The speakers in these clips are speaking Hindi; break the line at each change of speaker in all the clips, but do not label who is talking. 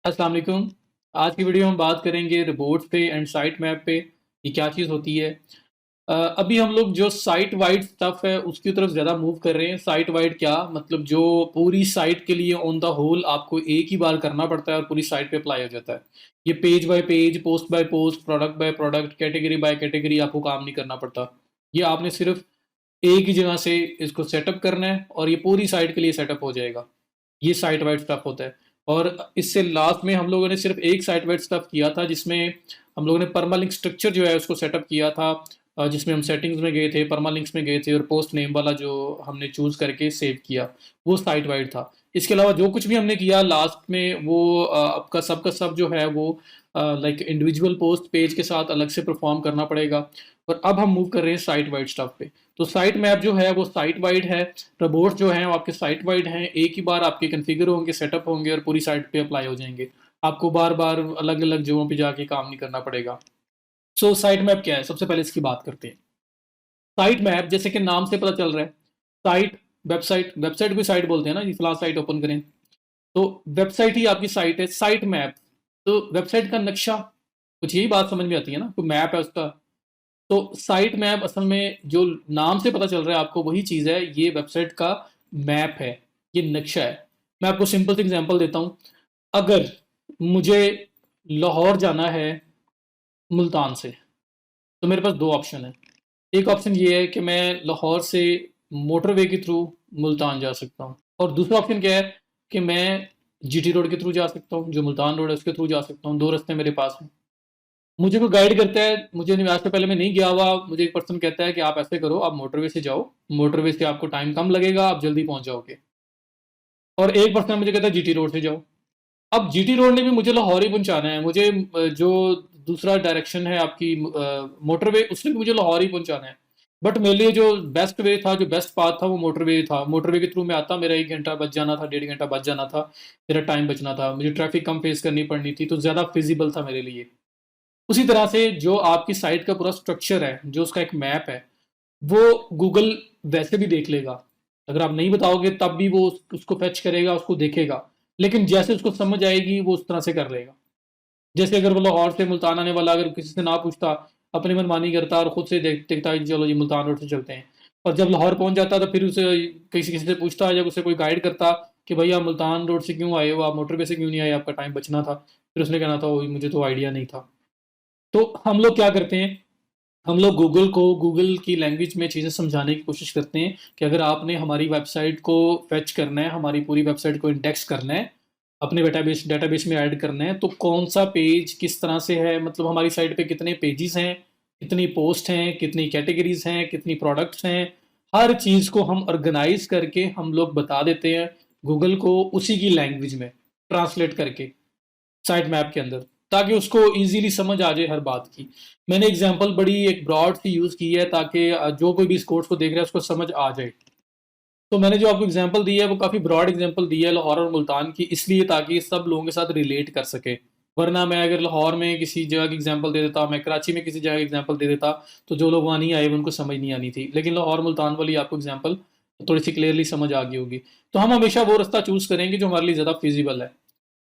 अस्सलाम वालेकुम। आज की वीडियो में बात करेंगे रिपोर्ट्स पे एंड साइट मैप पे। ये क्या चीज़ होती है। अभी हम लोग जो साइट वाइड स्टफ है उसकी तरफ ज़्यादा मूव कर रहे हैं। साइट वाइड क्या मतलब, जो पूरी साइट के लिए ऑन द होल आपको एक ही बार करना पड़ता है और पूरी साइट पे अप्लाई हो जाता है। ये page bye page, post by post, product by product, category by category आपको काम नहीं करना पड़ता। ये आपने सिर्फ एक ही जगह से इसको सेटअप करना है और ये पूरी साइट के लिए सेटअप हो जाएगा। ये साइट वाइड स्टफ होता है। और इससे लास्ट में हम लोगों ने सिर्फ एक साइट वाइड स्टफ किया था, जिसमें हम लोगों ने परमालिंक स्ट्रक्चर जो है उसको सेटअप किया था। जिसमें हम सेटिंग्स में गए थे, परमालिंक्स में गए थे और पोस्ट नेम वाला जो हमने चूज करके सेव किया, वो साइट वाइड था। इसके अलावा जो कुछ भी हमने किया लास्ट में वो आपका सब का सब जो है वो लाइक इंडिविजुअल पोस्ट पेज के साथ अलग से परफॉर्म करना पड़ेगा। और अब हम मूव कर रहे हैं साइट वाइड स्टफ पे। तो साइट मैप जो है वो साइट वाइड है। रोबोट जो हैं वो आपके साइट वाइड हैं, एक ही बार आपके कन्फिगर होंगे, सेटअप होंगे और पूरी साइट पे अप्लाई हो जाएंगे। आपको बार बार अलग अलग जगहों पे जाके काम नहीं करना पड़ेगा। सो साइट मैप क्या है, सबसे पहले इसकी बात करते हैं। साइट मैप जैसे कि नाम से पता चल रहा है, साइट, वेबसाइट, वेबसाइट को साइट बोलते हैं ना जी, फिलहाल साइट ओपन करें तो वेबसाइट ही आपकी साइट है। साइट मैप तो वेबसाइट का नक्शा, कुछ यही बात समझ में आती है ना, कोई मैप है उसका। तो साइट मैप असल में जो नाम से पता चल रहा है आपको वही चीज़ है, ये वेबसाइट का मैप है, ये नक्शा है। मैं आपको सिंपल सी एग्जांपल देता हूँ। अगर मुझे लाहौर जाना है मुल्तान से, तो मेरे पास दो ऑप्शन है। एक ऑप्शन ये है कि मैं लाहौर से मोटरवे के थ्रू मुल्तान जा सकता हूँ, और दूसरा ऑप्शन क्या है कि मैं जीटी रोड के थ्रू जा सकता हूँ, जो मुल्तान रोड है उसके थ्रू जा सकता हूँ। दो रास्ते मेरे पास हैं। मुझे कोई गाइड करता है, मुझे आज से पहले मैं नहीं गया हुआ, मुझे एक पर्सन कहता है कि आप ऐसे करो, आप मोटरवे से जाओ, मोटरवे से आपको टाइम कम लगेगा, आप जल्दी पहुंच जाओगे। और एक पर्सन मुझे कहता है जीटी रोड से जाओ। अब जीटी रोड ने भी मुझे लाहौर ही पहुंचाना है, मुझे जो दूसरा डायरेक्शन है आपकी मोटरवे, उसने भी मुझे लाहौर ही पहुंचाना है। बट मेरे लिए जो बेस्ट वे था, जो बेस्ट पाथ था, वो मोटरवे था। मोटरवे के थ्रू मैं आता, मेरा 1 घंटा बच जाना था, 1.5 घंटा बच जाना था, मेरा टाइम बचना था, मुझे ट्रैफिक कम फेस करनी पड़नी थी, तो ज़्यादा फिजिबल था मेरे लिए। उसी तरह से जो आपकी साइट का पूरा स्ट्रक्चर है, जो उसका एक मैप है, वो गूगल वैसे भी देख लेगा। अगर आप नहीं बताओगे तब भी वो उसको फेच करेगा, उसको देखेगा। लेकिन जैसे उसको समझ आएगी वो उस तरह से कर लेगा। जैसे अगर वो लाहौर से मुल्तान आने वाला अगर किसी से ना पूछता, अपनी मनमानी करता और खुद से देखता है कि चलो जी मुल्तान रोड से चलते हैं, और जब लाहौर पहुंच जाता तो फिर उसे किसी किसी से पूछता, जब उसे कोई गाइड करता कि भाई आप मुल्तान रोड से क्यों आए हो, आप मोटरवे से क्यों नहीं आए, आपका टाइम बचना था, फिर उसने कहना था "ओ, मुझे तो आइडिया नहीं था"। तो हम लोग क्या करते हैं, हम लोग गूगल को गूगल की लैंग्वेज में चीज़ें समझाने की कोशिश करते हैं कि अगर आपने हमारी वेबसाइट को फेच करना है, हमारी पूरी वेबसाइट को इंडेक्स करना है, अपने डेटाबेस डेटाबेस में ऐड करना है, तो कौन सा पेज किस तरह से है, मतलब हमारी साइट पे कितने पेजेस हैं, कितनी पोस्ट हैं, कितनी कैटेगरीज हैं, कितनी प्रोडक्ट्स हैं, हर चीज़ को हम ऑर्गेनाइज करके हम लोग बता देते हैं गूगल को, उसी की लैंग्वेज में ट्रांसलेट करके साइट मैप के अंदर, ताकि उसको इजीली समझ आ जाए हर बात की। मैंने एग्जांपल बड़ी एक ब्रॉड सी यूज़ की है ताकि जो कोई भी इस कोर्स को देख रहा है उसको समझ आ जाए। तो मैंने जो आपको एग्जांपल दी है वो काफ़ी ब्रॉड एग्जांपल दी है लाहौर और मुल्तान की, इसलिए ताकि सब लोगों के साथ रिलेट कर सके। वरना मैं अगर लाहौर में किसी जगह की एग्जांपल दे देता, मैं कराची में किसी जगह की एग्जांपल दे देता, तो जो लोग वहाँ नहीं आए उनको समझ नहीं आनी थी। लेकिन लाहौर मुल्तान वाली आपको एग्जांपल थोड़ी सी क्लियरली समझ आ गई होगी। तो हम हमेशा वो रास्ता चूज़ करेंगे जो हमारे लिए ज़्यादा फिजिबल है।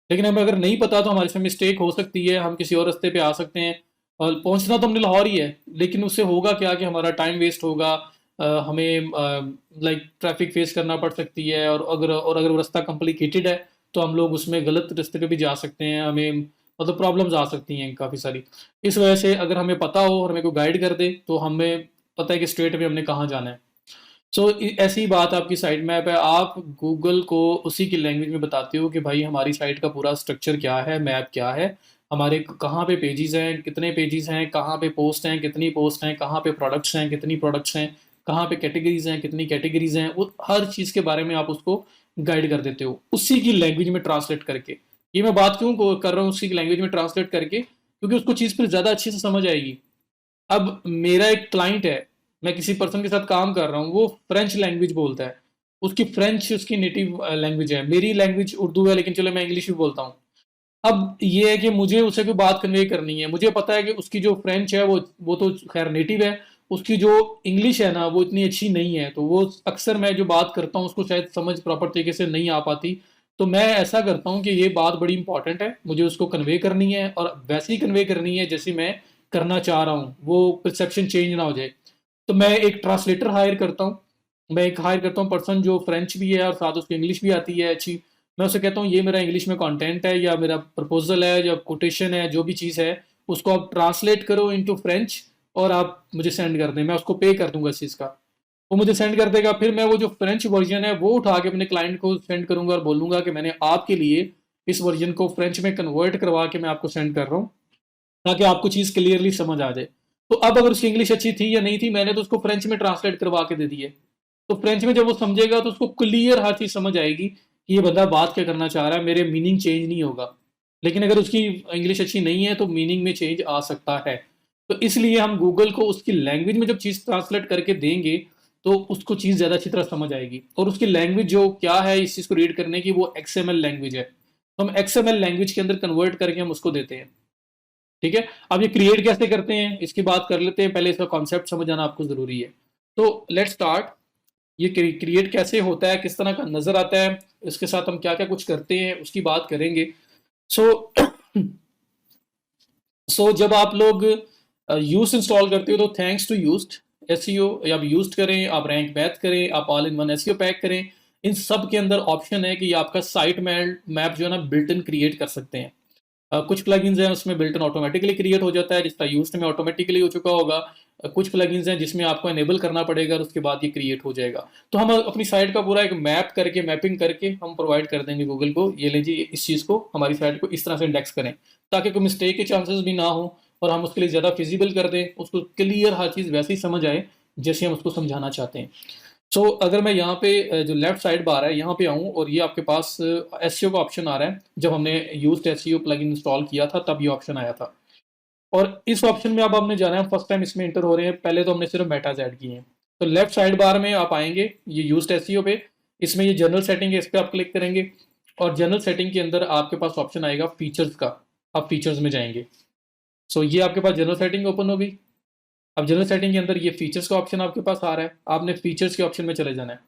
लेकिन हमें अगर नहीं पता तो हमारे से मिस्टेक हो सकती है, हम किसी और रास्ते पे आ सकते हैं। और पहुंचना तो हमने लाहौर ही है, लेकिन उससे होगा क्या कि हमारा टाइम वेस्ट होगा। हमें लाइक ट्रैफिक फेस करना पड़ सकती है, और अगर वो रास्ता कॉम्प्लिकेटेड है तो हम लोग उसमें गलत रास्ते पे भी जा सकते हैं, हमें मतलब प्रॉब्लम्स आ सकती हैं काफ़ी सारी। इस वजह से अगर हमें पता हो और हमें कोई गाइड कर दे तो हमें पता है कि स्ट्रेट में हमने कहाँ जाना है। सो ऐसी ही बात आपकी साइट मैप है, आप गूगल को उसी की लैंग्वेज में बताते हो कि भाई हमारी साइट का पूरा स्ट्रक्चर क्या है, मैप क्या है, हमारे कहाँ पे पेजेस हैं, कितने पेजेस हैं, कहाँ पे पोस्ट हैं, कितनी पोस्ट हैं, कहाँ पे प्रोडक्ट्स हैं, कितनी प्रोडक्ट्स हैं, कहाँ पे कैटेगरीज हैं, कितनी कैटेगरीज हैं, वो हर चीज़ के बारे में आप उसको गाइड कर देते हो उसी की लैंग्वेज में ट्रांसलेट करके। ये मैं बात क्यों कर रहा हूँ उसी की लैंग्वेज में ट्रांसलेट करके, क्योंकि उसको चीज़ फिर ज़्यादा अच्छे से समझ आएगी। अब मेरा एक क्लाइंट है, मैं किसी पर्सन के साथ काम कर रहा हूँ, वो फ्रेंच लैंग्वेज बोलता है, उसकी फ्रेंच उसकी नेटिव लैंग्वेज है, मेरी लैंग्वेज उर्दू है, लेकिन चलो मैं इंग्लिश भी बोलता हूँ। अब ये है कि मुझे उसे कोई बात कन्वे करनी है, मुझे पता है कि उसकी जो फ्रेंच है वो तो खैर नेटिव है, उसकी जो इंग्लिश है ना वो इतनी अच्छी नहीं है, तो वो अक्सर मैं जो बात करता हूँ उसको शायद समझ प्रॉपर तरीके से नहीं आ पाती। तो मैं ऐसा करता हूँ कि ये बात बड़ी इंपॉर्टेंट है, मुझे उसको कन्वे करनी है और वैसे ही कन्वे करनी है जैसे मैं करना चाह रहा हूँ, वो परसेप्शन चेंज ना हो जाए। तो मैं एक ट्रांसलेटर हायर करता हूँ, मैं एक हायर करता हूँ पर्सन जो फ्रेंच भी है और साथ उसको इंग्लिश भी आती है अच्छी। मैं उसे कहता हूँ ये मेरा इंग्लिश में कंटेंट है या मेरा प्रपोजल है या कोटेशन है, जो भी चीज़ है उसको आप ट्रांसलेट करो इनटू फ्रेंच और आप मुझे सेंड कर दें, मैं उसको पे कर दूंगा इस चीज़ का। वो मुझे सेंड कर देगा, फिर मैं वो जो फ्रेंच वर्जन है वो उठा के अपने क्लाइंट को सेंड करूंगा और बोलूंगा कि मैंने आपके लिए इस वर्जन को फ्रेंच में कन्वर्ट करवा के मैं आपको सेंड कर रहा हूँ, ताकि आपको चीज़ क्लियरली समझ आ जाए। तो अब अगर उसकी इंग्लिश अच्छी थी या नहीं थी, मैंने तो उसको फ्रेंच में ट्रांसलेट करवा के दे दी है। तो फ्रेंच में जब वो समझेगा तो उसको क्लियर हर चीज़ समझ आएगी कि ये बंदा बात क्या करना चाह रहा है, मेरे मीनिंग चेंज नहीं होगा। लेकिन अगर उसकी इंग्लिश अच्छी नहीं है तो मीनिंग में चेंज आ सकता है। तो इसलिए हम गूगल को उसकी लैंग्वेज में जब चीज़ ट्रांसलेट करके देंगे तो उसको चीज़ ज़्यादा अच्छी तरह समझ आएगी। और उसकी लैंग्वेज जो क्या है इस चीज़ को रीड करने की, वो XML लैंग्वेज है, तो हम XML लैंग्वेज के अंदर कन्वर्ट करके हम उसको देते हैं। ठीक है, अब ये क्रिएट कैसे करते हैं इसकी बात कर लेते हैं, पहले इसका कॉन्सेप्ट समझ आना आपको जरूरी है। तो लेट्स स्टार्ट। ये क्रिएट कैसे होता है, किस तरह का नजर आता है, इसके साथ हम क्या क्या कुछ करते हैं उसकी बात करेंगे। सो सो जब आप लोग यूज इंस्टॉल करते हो तो थैंक्स टू यूज्ड एसईओ, आप यूज्ड करें, आप रैंक मैथ करें, आप all in one SEO pack करें, इन सब के अंदर ऑप्शन है कि ये आपका साइट मैप जो है ना बिल्ट इन क्रिएट कर सकते हैं। कुछ प्लगइन्स हैं उसमें बिल्ट इन ऑटोमेटिकली क्रिएट हो जाता है, जिसका यूज में ऑटोमेटिकली हो चुका होगा। कुछ प्लगइन्स हैं जिसमें आपको एनेबल करना पड़ेगा और उसके बाद ये क्रिएट हो जाएगा। तो हम अपनी साइट का पूरा एक मैप करके, मैपिंग करके हम प्रोवाइड कर देंगे गूगल को, ये लीजिए इस चीज़ को, हमारी साइट को इस तरह से इंडेक्स करें ताकि कोई मिस्टेक के चांसेस भी ना हो और हम उसके लिए ज़्यादा फिजिबल कर दें, उसको क्लियर हर चीज़ वैसे ही समझ आए जैसे हम उसको समझाना चाहते हैं। सो अगर मैं यहाँ पे जो लेफ्ट साइड बार है यहाँ पे आऊँ और ये आपके पास एसईओ का ऑप्शन आ रहा है, जब हमने यूज्ड एसईओ प्लगइन इंस्टॉल किया था तब ये ऑप्शन आया था। और इस ऑप्शन में अब हमने जाना है, फर्स्ट टाइम इसमें इंटर हो रहे हैं, पहले तो हमने सिर्फ मेटाज ऐड किए हैं। तो लेफ्ट साइड बार में आप आएंगे ये यूज्ड एसईओ पे, इसमें ये जनरल सेटिंग है, इस पर आप क्लिक करेंगे और जनरल सेटिंग के अंदर आपके पास ऑप्शन आएगा फीचर्स का, आप फीचर्स में जाएंगे। सो ये आपके पास जनरल सेटिंग ओपन होगी। अब जनरल सेटिंग के अंदर ये फीचर्स का ऑप्शन आपके पास आ रहा है, आपने फीचर्स के ऑप्शन में चले जाना है।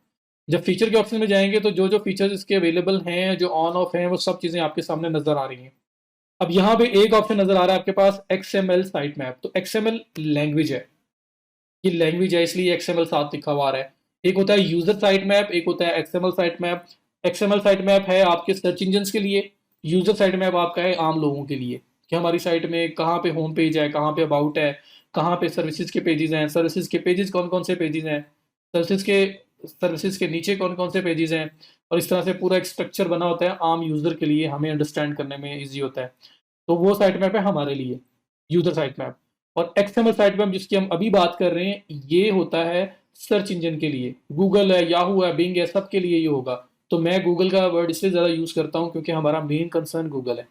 जब फीचर के ऑप्शन में जाएंगे तो जो जो फीचर्स इसके अवेलेबल हैं, जो ऑन ऑफ हैं, वो सब चीज़ें आपके सामने नजर आ रही हैं। अब यहाँ पे एक ऑप्शन नजर आ रहा है आपके पास XML साइट मैप, तो XML लैंग्वेज है, ये लैंग्वेज है इसलिए XML साथ लिखा हुआ आ रहा है। एक होता है यूजर साइट मैप, एक होता है XML site map. XML site map है आपके सर्च इंजन के लिए, यूजर साइट मैप आपका है आम लोगों के लिए, कि हमारी साइट में कहाँ पे होम पेज है, कहाँ पे अबाउट है, कहाँ पे सर्विसेज के पेजेस हैं, सर्विसेज के पेजेस कौन कौन से पेजेस हैं, सर्विसेज के नीचे कौन कौन से पेजेस हैं, और इस तरह से पूरा एक स्ट्रक्चर बना होता है आम यूजर के लिए, हमें अंडरस्टैंड करने में ईजी होता है। तो वो साइट मैप है हमारे लिए, यूजर साइट मैप। और XML साइट मैप जिसकी हम अभी बात कर रहे हैं, ये होता है सर्च इंजन के लिए, गूगल है, याहू है, बिंग है, सबके लिए ये होगा। तो मैं गूगल का वर्ड इसलिए ज़्यादा यूज़ करता हूँ क्योंकि हमारा मेन कंसर्न गूगल है।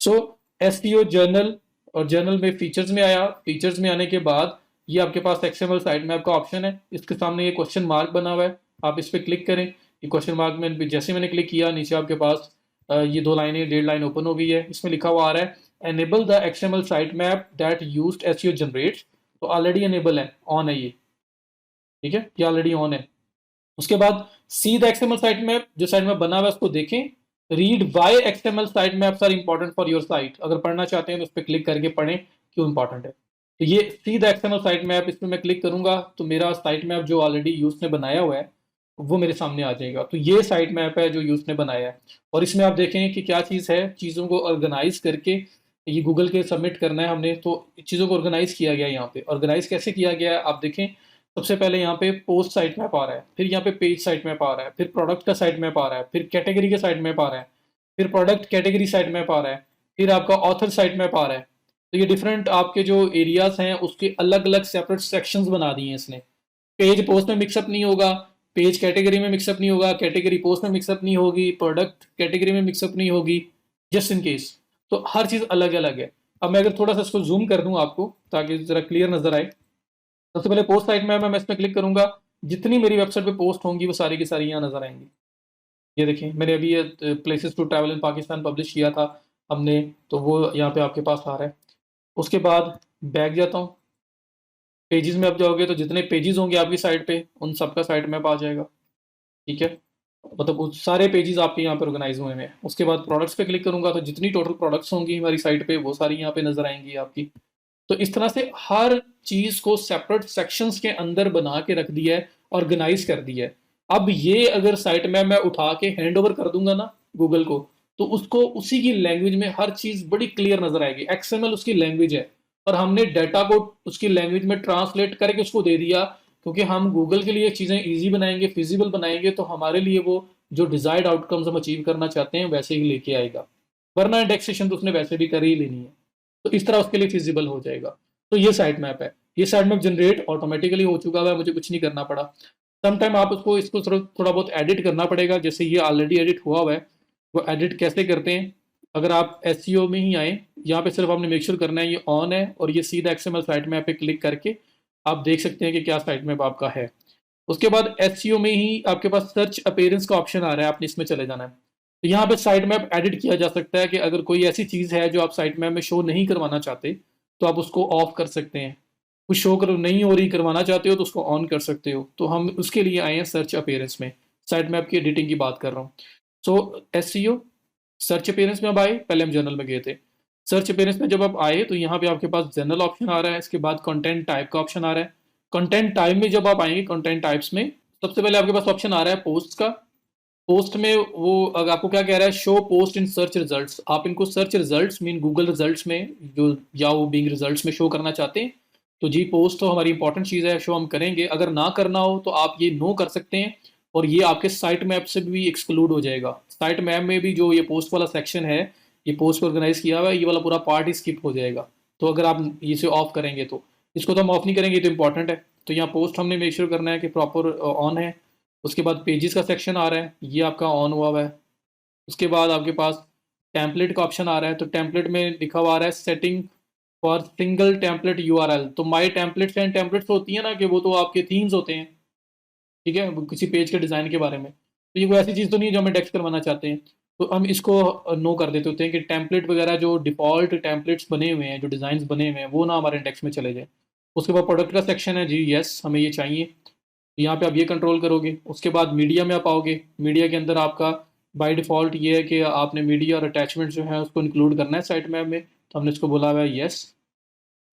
सो एसईओ जर्नल, और जर्नल में फीचर्स में आया, फीचर्स में आने के बाद ये आपके पास XML साइट मैप का ऑप्शन है, इसके सामने ये क्वेश्चन मार्क बना हुआ है, आप इस पर क्लिक करें। ये क्वेश्चन मार्क में जैसे मैंने क्लिक किया, नीचे आपके पास ये दो लाइनें, डेढ़ लाइन ओपन हो गई है, इसमें लिखा हुआ आ रहा है enable the XML site map that used SEO generates. तो ऑलरेडी एनेबल है, ऑन है ये, ठीक है, ये ऑलरेडी ऑन है। उसके बाद see the XML site map, जो साइट मैप बना हुआ है उसको देखें। Read why XML site maps are important for your site, अगर पढ़ना चाहते हैं तो उस पर क्लिक करके पढ़ें क्यों इंपॉर्टेंट है। तो ये सी द XML साइट मैप, इसमें मैं क्लिक करूंगा तो मेरा साइट मैप जो ऑलरेडी यूज ने बनाया हुआ है वो मेरे सामने आ जाएगा। तो ये साइट मैप है जो यूज ने बनाया है, और इसमें आप देखें कि क्या चीज़ है, चीज़ों को ऑर्गेनाइज करके ये गूगल के सबमिट करना है हमने, तो चीज़ों को ऑर्गेनाइज किया गया है। यहाँ पे ऑर्गेनाइज कैसे किया गया है आप देखें। सबसे पहले यहाँ पे पोस्ट साइट मैप आ रहा है, फिर यहाँ पे पेज साइट मैप आ रहा है, फिर प्रोडक्ट का साइट मैप आ रहा है, फिर कैटेगरी का साइट मैप आ रहा है, फिर प्रोडक्ट कैटेगरी साइट मैप आ रहा है, फिर आपका ऑथर साइट मैप आ रहा है। तो ये डिफरेंट आपके जो एरियाज हैं उसके अलग अलग सेपरेट सेक्शंस बना दिए हैं इसने। पेज पोस्ट में मिक्सअप नहीं होगा, पेज कैटेगरी में मिक्सअप नहीं होगा, कैटेगरी पोस्ट में मिक्सअप नहीं होगी, प्रोडक्ट कैटेगरी में मिक्सअप नहीं होगी, जस्ट इन केस। तो हर चीज़ अलग अलग है। अब मैं अगर थोड़ा सा इसको जूम कर दूं आपको ताकि जरा क्लियर नजर आए। सबसे पहले पोस्ट साइट में मैं इसमें क्लिक करूंगा, जितनी मेरी वेबसाइट पे पोस्ट होंगी वो सारी की सारी यहाँ नजर आएंगी। ये देखिए मैंने अभी ये places to travel in Pakistan publish किया था हमने, तो वो यहाँ पे आपके पास आ रहा है। उसके बाद बैक जाता हूँ, पेजेस में आप जाओगे तो जितने पेजेस होंगे आपकी साइट पे उन सबका साइट मैप आ जाएगा, ठीक है। मतलब उस सारे पेजेस आपके यहाँ पे ऑर्गेनाइज हुए हैं। उसके बाद प्रोडक्ट्स पे क्लिक करूंगा तो जितनी टोटल प्रोडक्ट्स होंगी हमारी साइट पे वो सारी यहाँ पे नजर आएंगी आपकी। तो इस तरह से हर चीज को सेपरेट सेक्शंस के अंदर बना के रख दिया है, ऑर्गेनाइज कर दिया है। अब ये अगर साइट में मैं उठा के हैंड ओवर कर दूंगा ना गूगल को, तो उसको उसी की लैंग्वेज में हर चीज बड़ी क्लियर नजर आएगी। एक्सएमएल उसकी लैंग्वेज है और हमने डाटा को उसकी लैंग्वेज में ट्रांसलेट करके उसको दे दिया, क्योंकि हम गूगल के लिए चीजें ईजी बनाएंगे, फिजिबल बनाएंगे, तो हमारे लिए वो जो डिजायर्ड आउटकम्स हम अचीव करना चाहते हैं वैसे ही लेके आएगा। वरना इंडेक्सेशन तो उसने वैसे भी कर ही लेनी है, तो इस तरह उसके लिए फिजिबल हो जाएगा। तो ये साइट मैप है। ये साइट मैप जनरेट ऑटोमेटिकली हो चुका है, मुझे कुछ नहीं करना पड़ा। समटाइम आप उसको इसको थोड़ा बहुत एडिट करना पड़ेगा, जैसे ये ऑलरेडी एडिट हुआ है। वो एडिट कैसे करते हैं, अगर आप एस में ही आए, यहाँ पे सिर्फ आपने मेक श्योर करना है ये ऑन है, और ये सीधा एक्सएमएल साइट मैप पे क्लिक करके आप देख सकते हैं कि क्या साइट मैप आपका है। उसके बाद एस में ही आपके पास सर्च अपीयरेंस का ऑप्शन आ रहा है, आपने इसमें चले जाना है। तो यहाँ पे साइट मैप एडिट किया जा सकता है कि अगर कोई ऐसी चीज़ है जो आप साइट मैप में शो नहीं करवाना चाहते तो आप उसको ऑफ कर सकते हैं। कुछ शो कर नहीं हो रही करवाना चाहते हो तो उसको ऑन कर सकते हो। तो हम उसके लिए आए हैं सर्च अपीयरेंस में, साइट मैप की एडिटिंग की बात कर रहा हूँ। सो एस सर्च अपीयरेंस में अब आए, पहले हम जनरल में गए थे। सर्च अपीयरेंस में जब आप आए तो यहाँ पे आपके पास जनरल ऑप्शन आ रहा है, इसके बाद कंटेंट टाइप का ऑप्शन आ रहा है। कंटेंट टाइप में जब आप आएंगे, कंटेंट टाइप्स में सबसे पहले आपके पास ऑप्शन आ रहा है पोस्ट का। पोस्ट में वो अगर आपको क्या कह रहा है, show post in search results, आप इनको search results mean Google results में जो याहू बिंग रिजल्ट्स में शो करना चाहते हैं, तो जी पोस्ट तो हमारी इंपॉर्टेंट चीज़ है, शो हम करेंगे। अगर ना करना हो तो आप ये नो कर सकते हैं, और ये आपके साइट मैप से भी एक्सक्लूड हो जाएगा। साइट मैप में भी जो ये पोस्ट वाला सेक्शन है, ये पोस्ट को ऑर्गेनाइज किया हुआ है, ये वाला पूरा पार्ट ही स्किप हो जाएगा। तो अगर आप इसे ऑफ करेंगे तो, इसको तो हम ऑफ नहीं करेंगे, तो इंपॉर्टेंट है। तो यहाँ पोस्ट हमने मेक श्योर करना है कि प्रॉपर ऑन है। उसके बाद पेजेस का सेक्शन आ रहा है, ये आपका ऑन हुआ हुआ है। उसके बाद आपके पास टेम्पलेट का ऑप्शन आ रहा है, तो टेम्पलेट में लिखा हुआ आ रहा है setting for single template URL. तो माई टेम्पलेट्स एंड टेम्पलेट्स होती है ना, कि वो तो आपके थीम्स होते हैं, ठीक है, वो किसी पेज के डिज़ाइन के बारे में। तो ये कोई ऐसी चीज़ तो नहीं है जो हम इंडेक्स करवाना चाहते हैं। तो हम इसको नो कर देते होते हैं कि टेम्पलेट वगैरह जो डिफ़ॉल्ट टेम्पलेट्स बने हुए हैं, जो डिज़ाइन बने हुए हैं, वो ना हमारे इंडेक्स में चले जाए। उसके बाद प्रोडक्ट का सेक्शन है, जी यस हमें ये चाहिए, तो यहाँ पे आप ये कंट्रोल करोगे। उसके बाद मीडिया में आप आओगे। मीडिया के अंदर आपका बाय डिफ़ॉल्ट ये है कि आपने मीडिया और अटैचमेंट जो है उसको इंक्लूड करना है साइट मैप में, तो हमने इसको बोला हुआ है यस।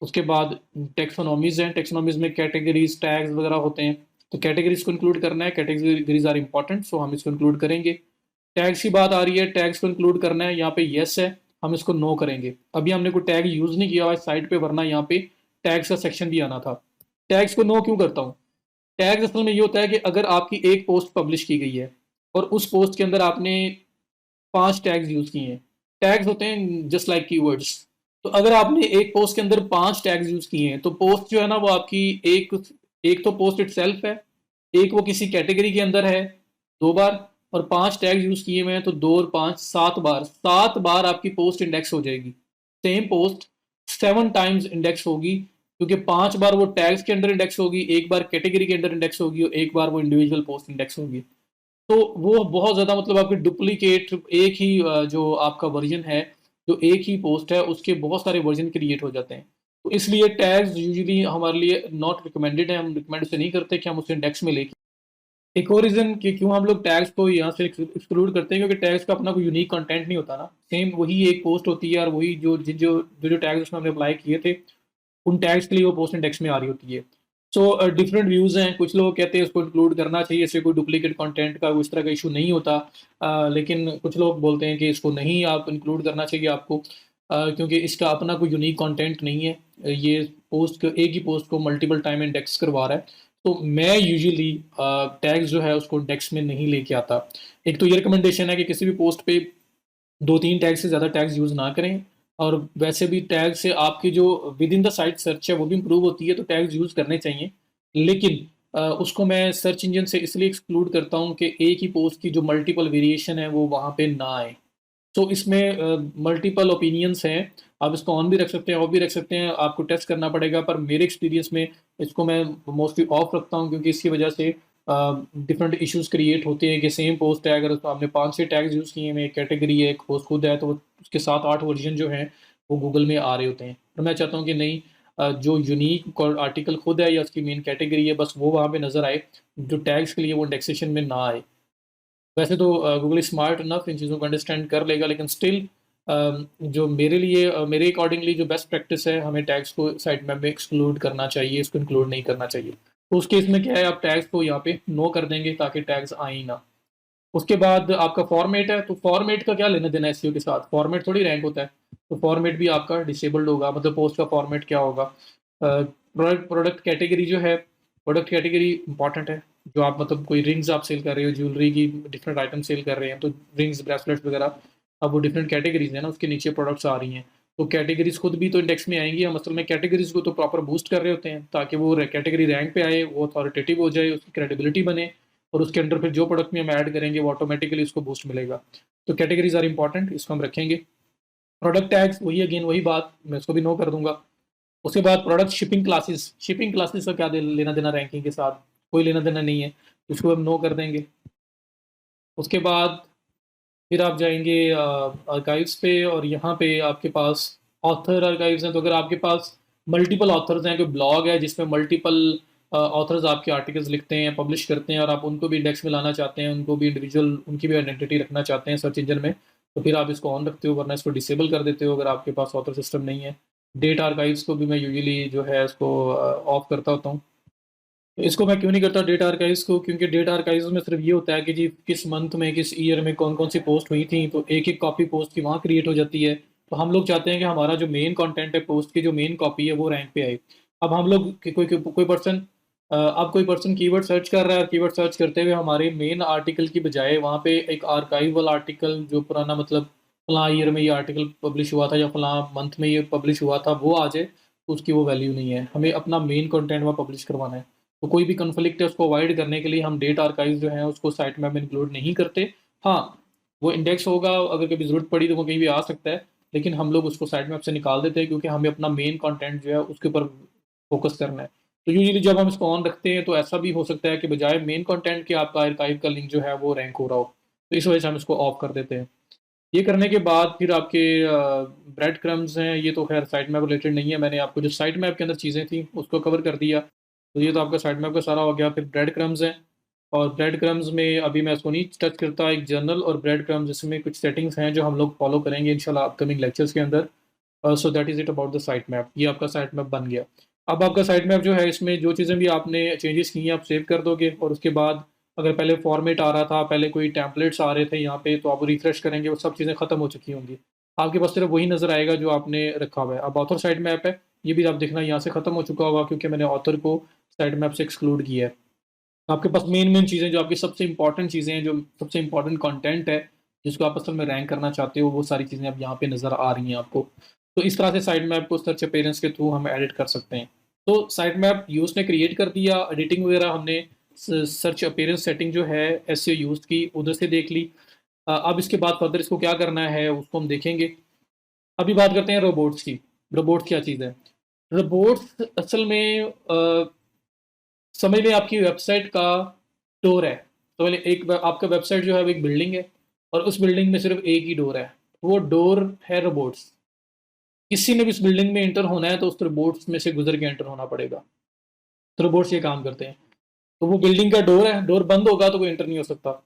उसके बाद टेक्सोनॉमीज़ हैं, टेक्सोनॉमीज़ में कैटेगरीज टैग्स वगैरह होते हैं, तो कैटेगरीज को इंक्लूड करना है, कैटेगरीज आर इंपॉर्टेंट, सो हम इसको इंक्लूड करेंगे। टैग्स की बात आ रही है, टैग्स को इंक्लूड करना है, यहाँ पे यस है, हम इसको नो करेंगे। अभी हमने कोई टैग यूज़ नहीं किया हुआ है साइट पे, वरना यहाँ पे टैग्स का सेक्शन भी आना था। टैग्स को नो क्यों करता हूँ, टैग्स असल में ये होता है कि अगर आपकी एक पोस्ट पब्लिश की गई है और उस पोस्ट के अंदर आपने 5 टैग्स यूज़ किए हैं। टैग्स होते हैं जस्ट लाइक कीवर्ड्स। तो अगर आपने एक पोस्ट के अंदर 5 टैग्स यूज़ किए हैं, तो पोस्ट जो है ना वो आपकी एक एक तो पोस्ट इटसेल्फ है, एक वो किसी कैटेगरी के अंदर है 2 बार, और 5 टैग्स यूज़ किए हुए हैं तो 2 और 5 7 बार, 7 बार आपकी पोस्ट इंडेक्स हो जाएगी। सेम पोस्ट 7 टाइम्स इंडेक्स होगी, क्योंकि 5 बार वो टैग्स के अंडर इंडेक्स होगी, एक बार कैटेगरी के अंडर इंडेक्स होगी, और एक बार वो इंडिविजुअल पोस्ट इंडेक्स होगी। तो वो बहुत ज़्यादा मतलब आपकी डुप्लीकेट एक ही जो आपका वर्जन है, जो एक ही पोस्ट है उसके बहुत सारे वर्जन क्रिएट हो जाते हैं। तो इसलिए टैग्स यूजुअली हमारे लिए नॉट रिकमेंडेड है, हम रिकमेंड से नहीं करते कि हम उसे इंडेक्स में लेके। एक और रीज़न कि क्यों हम लोग टैग्स को यहाँ से एक्सक्लूड करते हैं, क्योंकि टैग्स का अपना कोई यूनिक कंटेंट नहीं होता ना, सेम वही एक पोस्ट होती है, और वही जो टैग्स उसमें हमने अप्लाई किए थे उन टैग्स के लिए वो पोस्ट इंडेक्स में आ रही होती है। सो डिफरेंट व्यूज़ हैं, कुछ लोग कहते हैं उसको इंक्लूड करना चाहिए, इससे कोई डुप्लीकेट कंटेंट का इस तरह का इशू नहीं होता। लेकिन कुछ लोग बोलते हैं कि इसको नहीं आप इंक्लूड करना चाहिए आपको, क्योंकि इसका अपना कोई यूनिक कंटेंट नहीं है। ये एक ही पोस्ट को मल्टीपल टाइम इंडेक्स करवा रहा है। तो मैं यूजुअली टैग्स जो है उसको इंडेक्स में नहीं लेके आता। एक तो ये रिकमेंडेशन है कि किसी भी पोस्ट पे 2-3 टैग से ज़्यादा टैग्स यूज़ ना करें, और वैसे भी टैग से आपकी जो with in the site search है वो भी इम्प्रूव होती है, तो टैग्स यूज़ करने चाहिए। लेकिन उसको मैं सर्च इंजन से इसलिए एक्सक्लूड करता हूँ कि एक ही पोस्ट की जो मल्टीपल वेरिएशन है वो वहाँ पे ना आए। तो इसमें मल्टीपल ओपिनियंस हैं, आप इसको ऑन भी रख सकते हैं, ऑफ भी रख सकते हैं, आपको टेस्ट करना पड़ेगा। पर मेरे एक्सपीरियंस में इसको मैं मोस्टली ऑफ रखता हूँ, क्योंकि इसकी वजह से डिफरेंट इश्यूज क्रिएट होते हैं कि सेम पोस्ट है, अगर उसको आपने 5-6 टैग्स यूज़ किए हैं, एक कैटेगरी है, एक पोस्ट खुद है, तो उसके 7-8 वर्जन जो हैं वो गूगल में आ रहे होते हैं। और मैं चाहता हूँ कि नहीं, जो यूनिक आर्टिकल खुद है या उसकी मेन कैटेगरी है बस वो वहाँ पे नज़र आए, जो टैग्स के लिए वो इंडेक्सेशन में ना आए। वैसे तो गूगल स्मार्ट इनफ इन चीज़ों को अंडरस्टैंड कर लेगा, लेकिन स्टिल जो मेरे लिए मेरे अकॉर्डिंगली जो बेस्ट प्रैक्टिस है, हमें टैग्स को साइट मैप में एक्सक्लूड करना चाहिए, इसको इंक्लूड नहीं करना चाहिए। तो उस केस में क्या है, आप टैग्स को यहाँ पे नो कर देंगे ताकि टैग्स आए ही ना। उसके बाद आपका फॉर्मेट है, तो फॉर्मेट का क्या लेना देना है एसईओ के साथ, फॉर्मेट थोड़ी रैंक होता है। तो फॉर्मेट भी आपका डिसेबल्ड होगा, मतलब पोस्ट का फॉर्मेट क्या होगा। प्रोडक्ट कैटेगरी जो है, प्रोडक्ट कैटेगरी इंपॉर्टेंट है। जो आप मतलब कोई रिंग्स आप सेल कर रहे हो, ज्वेलरी की डिफरेंट आइटम सेल कर रहे हैं, तो रिंग्स ब्रेसलेट्स वगैरह, अब वो डिफरेंट कैटेगरीज है ना, उसके नीचे प्रोडक्ट्स आ रही हैं। तो कैटेगरीज खुद भी तो इंडेक्स में आएंगी, हम असल में कैटेगरीज को तो प्रॉपर बूस्ट कर रहे होते हैं ताकि वो कैटेगरी रैंक पे आए, वो अथॉरिटेटिव हो जाए, उसकी क्रेडिबिलिटी बने, और उसके अंदर फिर जो प्रोडक्ट में हम ऐड करेंगे वो ऑटोमेटिकली उसको बूस्ट मिलेगा। तो कैटेगरीज आर इंपॉर्टेंट, इसको हम रखेंगे। प्रोडक्ट टैग्स वही अगेन वही बात, मैं इसको भी नो कर दूंगा। उसके बाद प्रोडक्ट शिपिंग क्लासेस का क्या लेना देना रैंकिंग के साथ, कोई लेना देना नहीं है, तो इसको हम नो कर देंगे। उसके बाद फिर आप जाएंगे आर्काइव्स पे, और यहाँ पे आपके पास ऑथर आर्काइव्स हैं। तो अगर आपके पास मल्टीपल ऑथर्स हैं, कोई ब्लॉग है जिसमें मल्टीपल ऑथर्स आपके आर्टिकल्स लिखते हैं, पब्लिश करते हैं, और आप उनको भी इंडेक्स में लाना चाहते हैं, उनको भी इंडिविजुअल उनकी भी आइडेंटिटी रखना चाहते हैं सर्च इंजन में, तो फिर आप इसको ऑन रखते हो, वरना इसको डिसेबल कर देते हो अगर आपके पास ऑथर सिस्टम नहीं है। डेट आर्काइव्स को भी मैं यूजुअली जो है इसको ऑफ करता होता हूँ। तो इसको मैं क्यों नहीं करता डेटा आर्काइव्स को, क्योंकि डेटा आर्काइव्स में सिर्फ ये होता है कि जी किस मंथ में किस ईयर में कौन कौन सी पोस्ट हुई थी, तो एक एक कॉपी पोस्ट की वहाँ क्रिएट हो जाती है। तो हम लोग चाहते हैं कि हमारा जो मेन कंटेंट है पोस्ट की, जो मेन कॉपी है वो रैंक पे आए। अब हम लोग कोई पर्सन, अब कोई पर्सन कीवर्ड सर्च कर रहा है, कीवर्ड सर्च करते हुए हमारे मेन आर्टिकल की बजाय वहाँ पे एक आर्काइवल आर्टिकल जो पुराना, मतलब फलां ईयर में ये आर्टिकल पब्लिश हुआ था या फलां मंथ में ये पब्लिश हुआ था, वो आ जाए, तो उसकी वो वैल्यू नहीं है। हमें अपना मेन कंटेंट वहाँ पब्लिश करवाना है। तो कोई भी कन्फ्लिक्ट है उसको अवॉइड करने के लिए हम डेट आर्काइव जो है उसको साइट मैप में इंक्लूड नहीं करते। हाँ, वो इंडेक्स होगा, अगर कभी ज़रूरत पड़ी तो वो कहीं भी आ सकता है, लेकिन हम लोग उसको साइट मैप से निकाल देते हैं क्योंकि हमें अपना मेन कंटेंट जो है उसके ऊपर फोकस करना है। तो यूजुअली जब हम इसको ऑन रखते हैं तो ऐसा भी हो सकता है कि बजाय मेन कंटेंट के आपका आर्काइव का लिंक जो है वो रैंक हो रहा हो, तो इस वजह से हम इसको ऑफ कर देते हैं। ये करने के बाद फिर आपके ब्रेड क्रम्स हैं, ये तो खैर साइट मैप रिलेटेड नहीं है, मैंने आपको जो साइट मैप के अंदर चीज़ें थी उसको कवर कर दिया। तो ये तो आपका साइट मैप का सारा हो गया। फिर ब्रेड क्रम्स हैं, और ब्रेड क्रम्स में अभी मैं इसको नहीं टच करता, एक जर्नल और ब्रेड क्रम्स, इसमें कुछ सेटिंग्स हैं जो हम लोग फॉलो करेंगे इंशाल्लाह अपकमिंग लेक्चर्स के अंदर। So that is it about the site map. ये आपका साइट मैप बन गया। अब आपका साइट मैप जो है, इसमें जो चीज़ें भी आपने चेंजेस की हैं आप सेव कर दोगे, और उसके बाद अगर पहले फॉर्मेट आ रहा था, पहले कोई टेम्पलेट्स आ रहे थे यहाँ पे, तो आप रिफ्रेश करेंगे वो सब चीज़ें खत्म हो चुकी होंगी। आपके पास सिर्फ वही नज़र आएगा जो आपने रखा हुआ है। अब ऑथर साइट मैप है, ये भी आप देखना यहाँ से खत्म हो चुका होगा क्योंकि मैंने ऑथर को साइट मैप से एक्सक्लूड किया है। आपके पास मेन मेन चीज़ें जो आपकी सबसे इंपॉर्टेंट चीज़ें हैं, जो सबसे इंपॉर्टेंट कंटेंट है जिसको आप असल में रैंक करना चाहते हो, वो सारी चीज़ें अब यहाँ पे नज़र आ रही हैं आपको। तो इस तरह से साइट मैप को सर्च अपीयरेंस के थ्रू हम एडिट कर सकते हैं। तो साइट मैप यूज़ ने क्रिएट कर दिया, एडिटिंग वगैरह हमने सर्च अपीयरेंस सेटिंग जो है एसईओ यूज़ की उधर से देख ली। अब इसके बाद फर्दर इसको क्या करना है उसको हम देखेंगे। अभी बात करते हैं रोबोट्स की। रोबोट्स क्या चीज़ है? रोबोट्स असल में समझ लें आपकी वेबसाइट का डोर है। तो पहले एक आपका वेबसाइट जो है वो एक बिल्डिंग है, और उस बिल्डिंग में सिर्फ एक ही डोर है, वो डोर है रोबोट्स। किसी ने भी उस बिल्डिंग में एंटर होना है तो उस रोबोट्स में से गुजर के एंटर होना पड़ेगा। तो रोबोट्स ये काम करते हैं। तो वो बिल्डिंग का डोर है, डोर बंद होगा तो कोई एंटर नहीं हो सकता,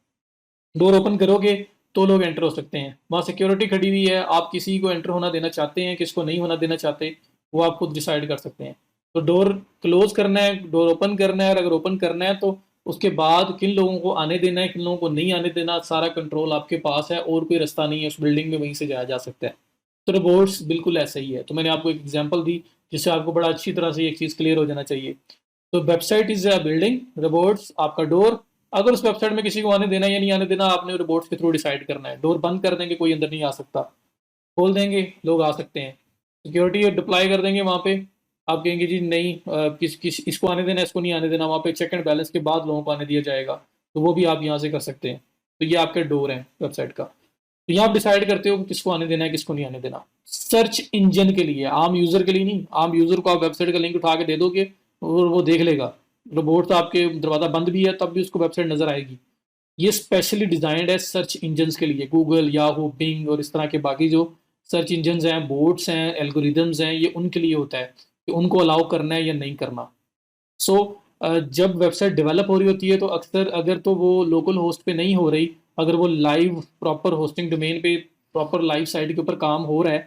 डोर ओपन करोगे तो लोग एंटर हो सकते हैं। वहाँ सिक्योरिटी खड़ी हुई है, आप किसी को एंटर होना देना चाहते हैं, किसको नहीं होना देना चाहते, वो आप खुद डिसाइड कर सकते हैं। तो डोर क्लोज करना है, डोर ओपन करना है, और अगर ओपन करना है तो उसके बाद किन लोगों को आने देना है, किन लोगों को नहीं आने देना, सारा कंट्रोल आपके पास है, और कोई रास्ता नहीं है उस बिल्डिंग में वहीं से जाया जा सकता है। तो रोबोट्स बिल्कुल ऐसा ही है। तो मैंने आपको एक एग्जाम्पल दी जिससे आपको बड़ा अच्छी तरह से एक चीज़ क्लियर हो जाना चाहिए। तो website is a building, robots आपका डोर। अगर उस वेबसाइट में किसी को आने देना या नहीं आने देना आपने रोबोट्स के थ्रू डिसाइड करना है। डोर बंद कर देंगे कोई अंदर नहीं आ सकता, खोल देंगे लोग आ सकते हैं। सिक्योरिटी डिप्लॉय कर देंगे वहाँ पे, आप कहेंगे जी नहीं किस किस इसको आने देना इसको नहीं आने देना, वहाँ पे चेक एंड बैलेंस के बाद लोगों को आने दिया जाएगा, तो वो भी आप यहाँ से कर सकते हैं। तो ये आपके डोर हैं वेबसाइट का। तो यहाँ आप डिसाइड करते हो कि किसको आने देना है किसको नहीं आने देना। सर्च इंजन के लिए, आम यूजर के लिए नहीं। आम यूजर को आप वेबसाइट का लिंक उठा के दे दोगे और वो देख लेगा। रोबोट तो आपके दरवाज़ा बंद भी है तब भी उसको वेबसाइट नजर आएगी। ये स्पेशली डिजाइंड है सर्च इंजन्स के लिए, गूगल, याहू, बिंग और इस तरह के बाकी जो सर्च इंजन्स हैं, बोट्स हैं, एल्गोरिदम्स हैं, ये उनके लिए होता है कि उनको अलाउ करना है या नहीं करना। सो जब वेबसाइट डेवलप हो रही होती है तो अक्सर अगर तो वो लोकल होस्ट पे नहीं हो रही, अगर वो लाइव प्रॉपर होस्टिंग डोमेन पे प्रॉपर लाइव साइट के ऊपर काम हो रहा है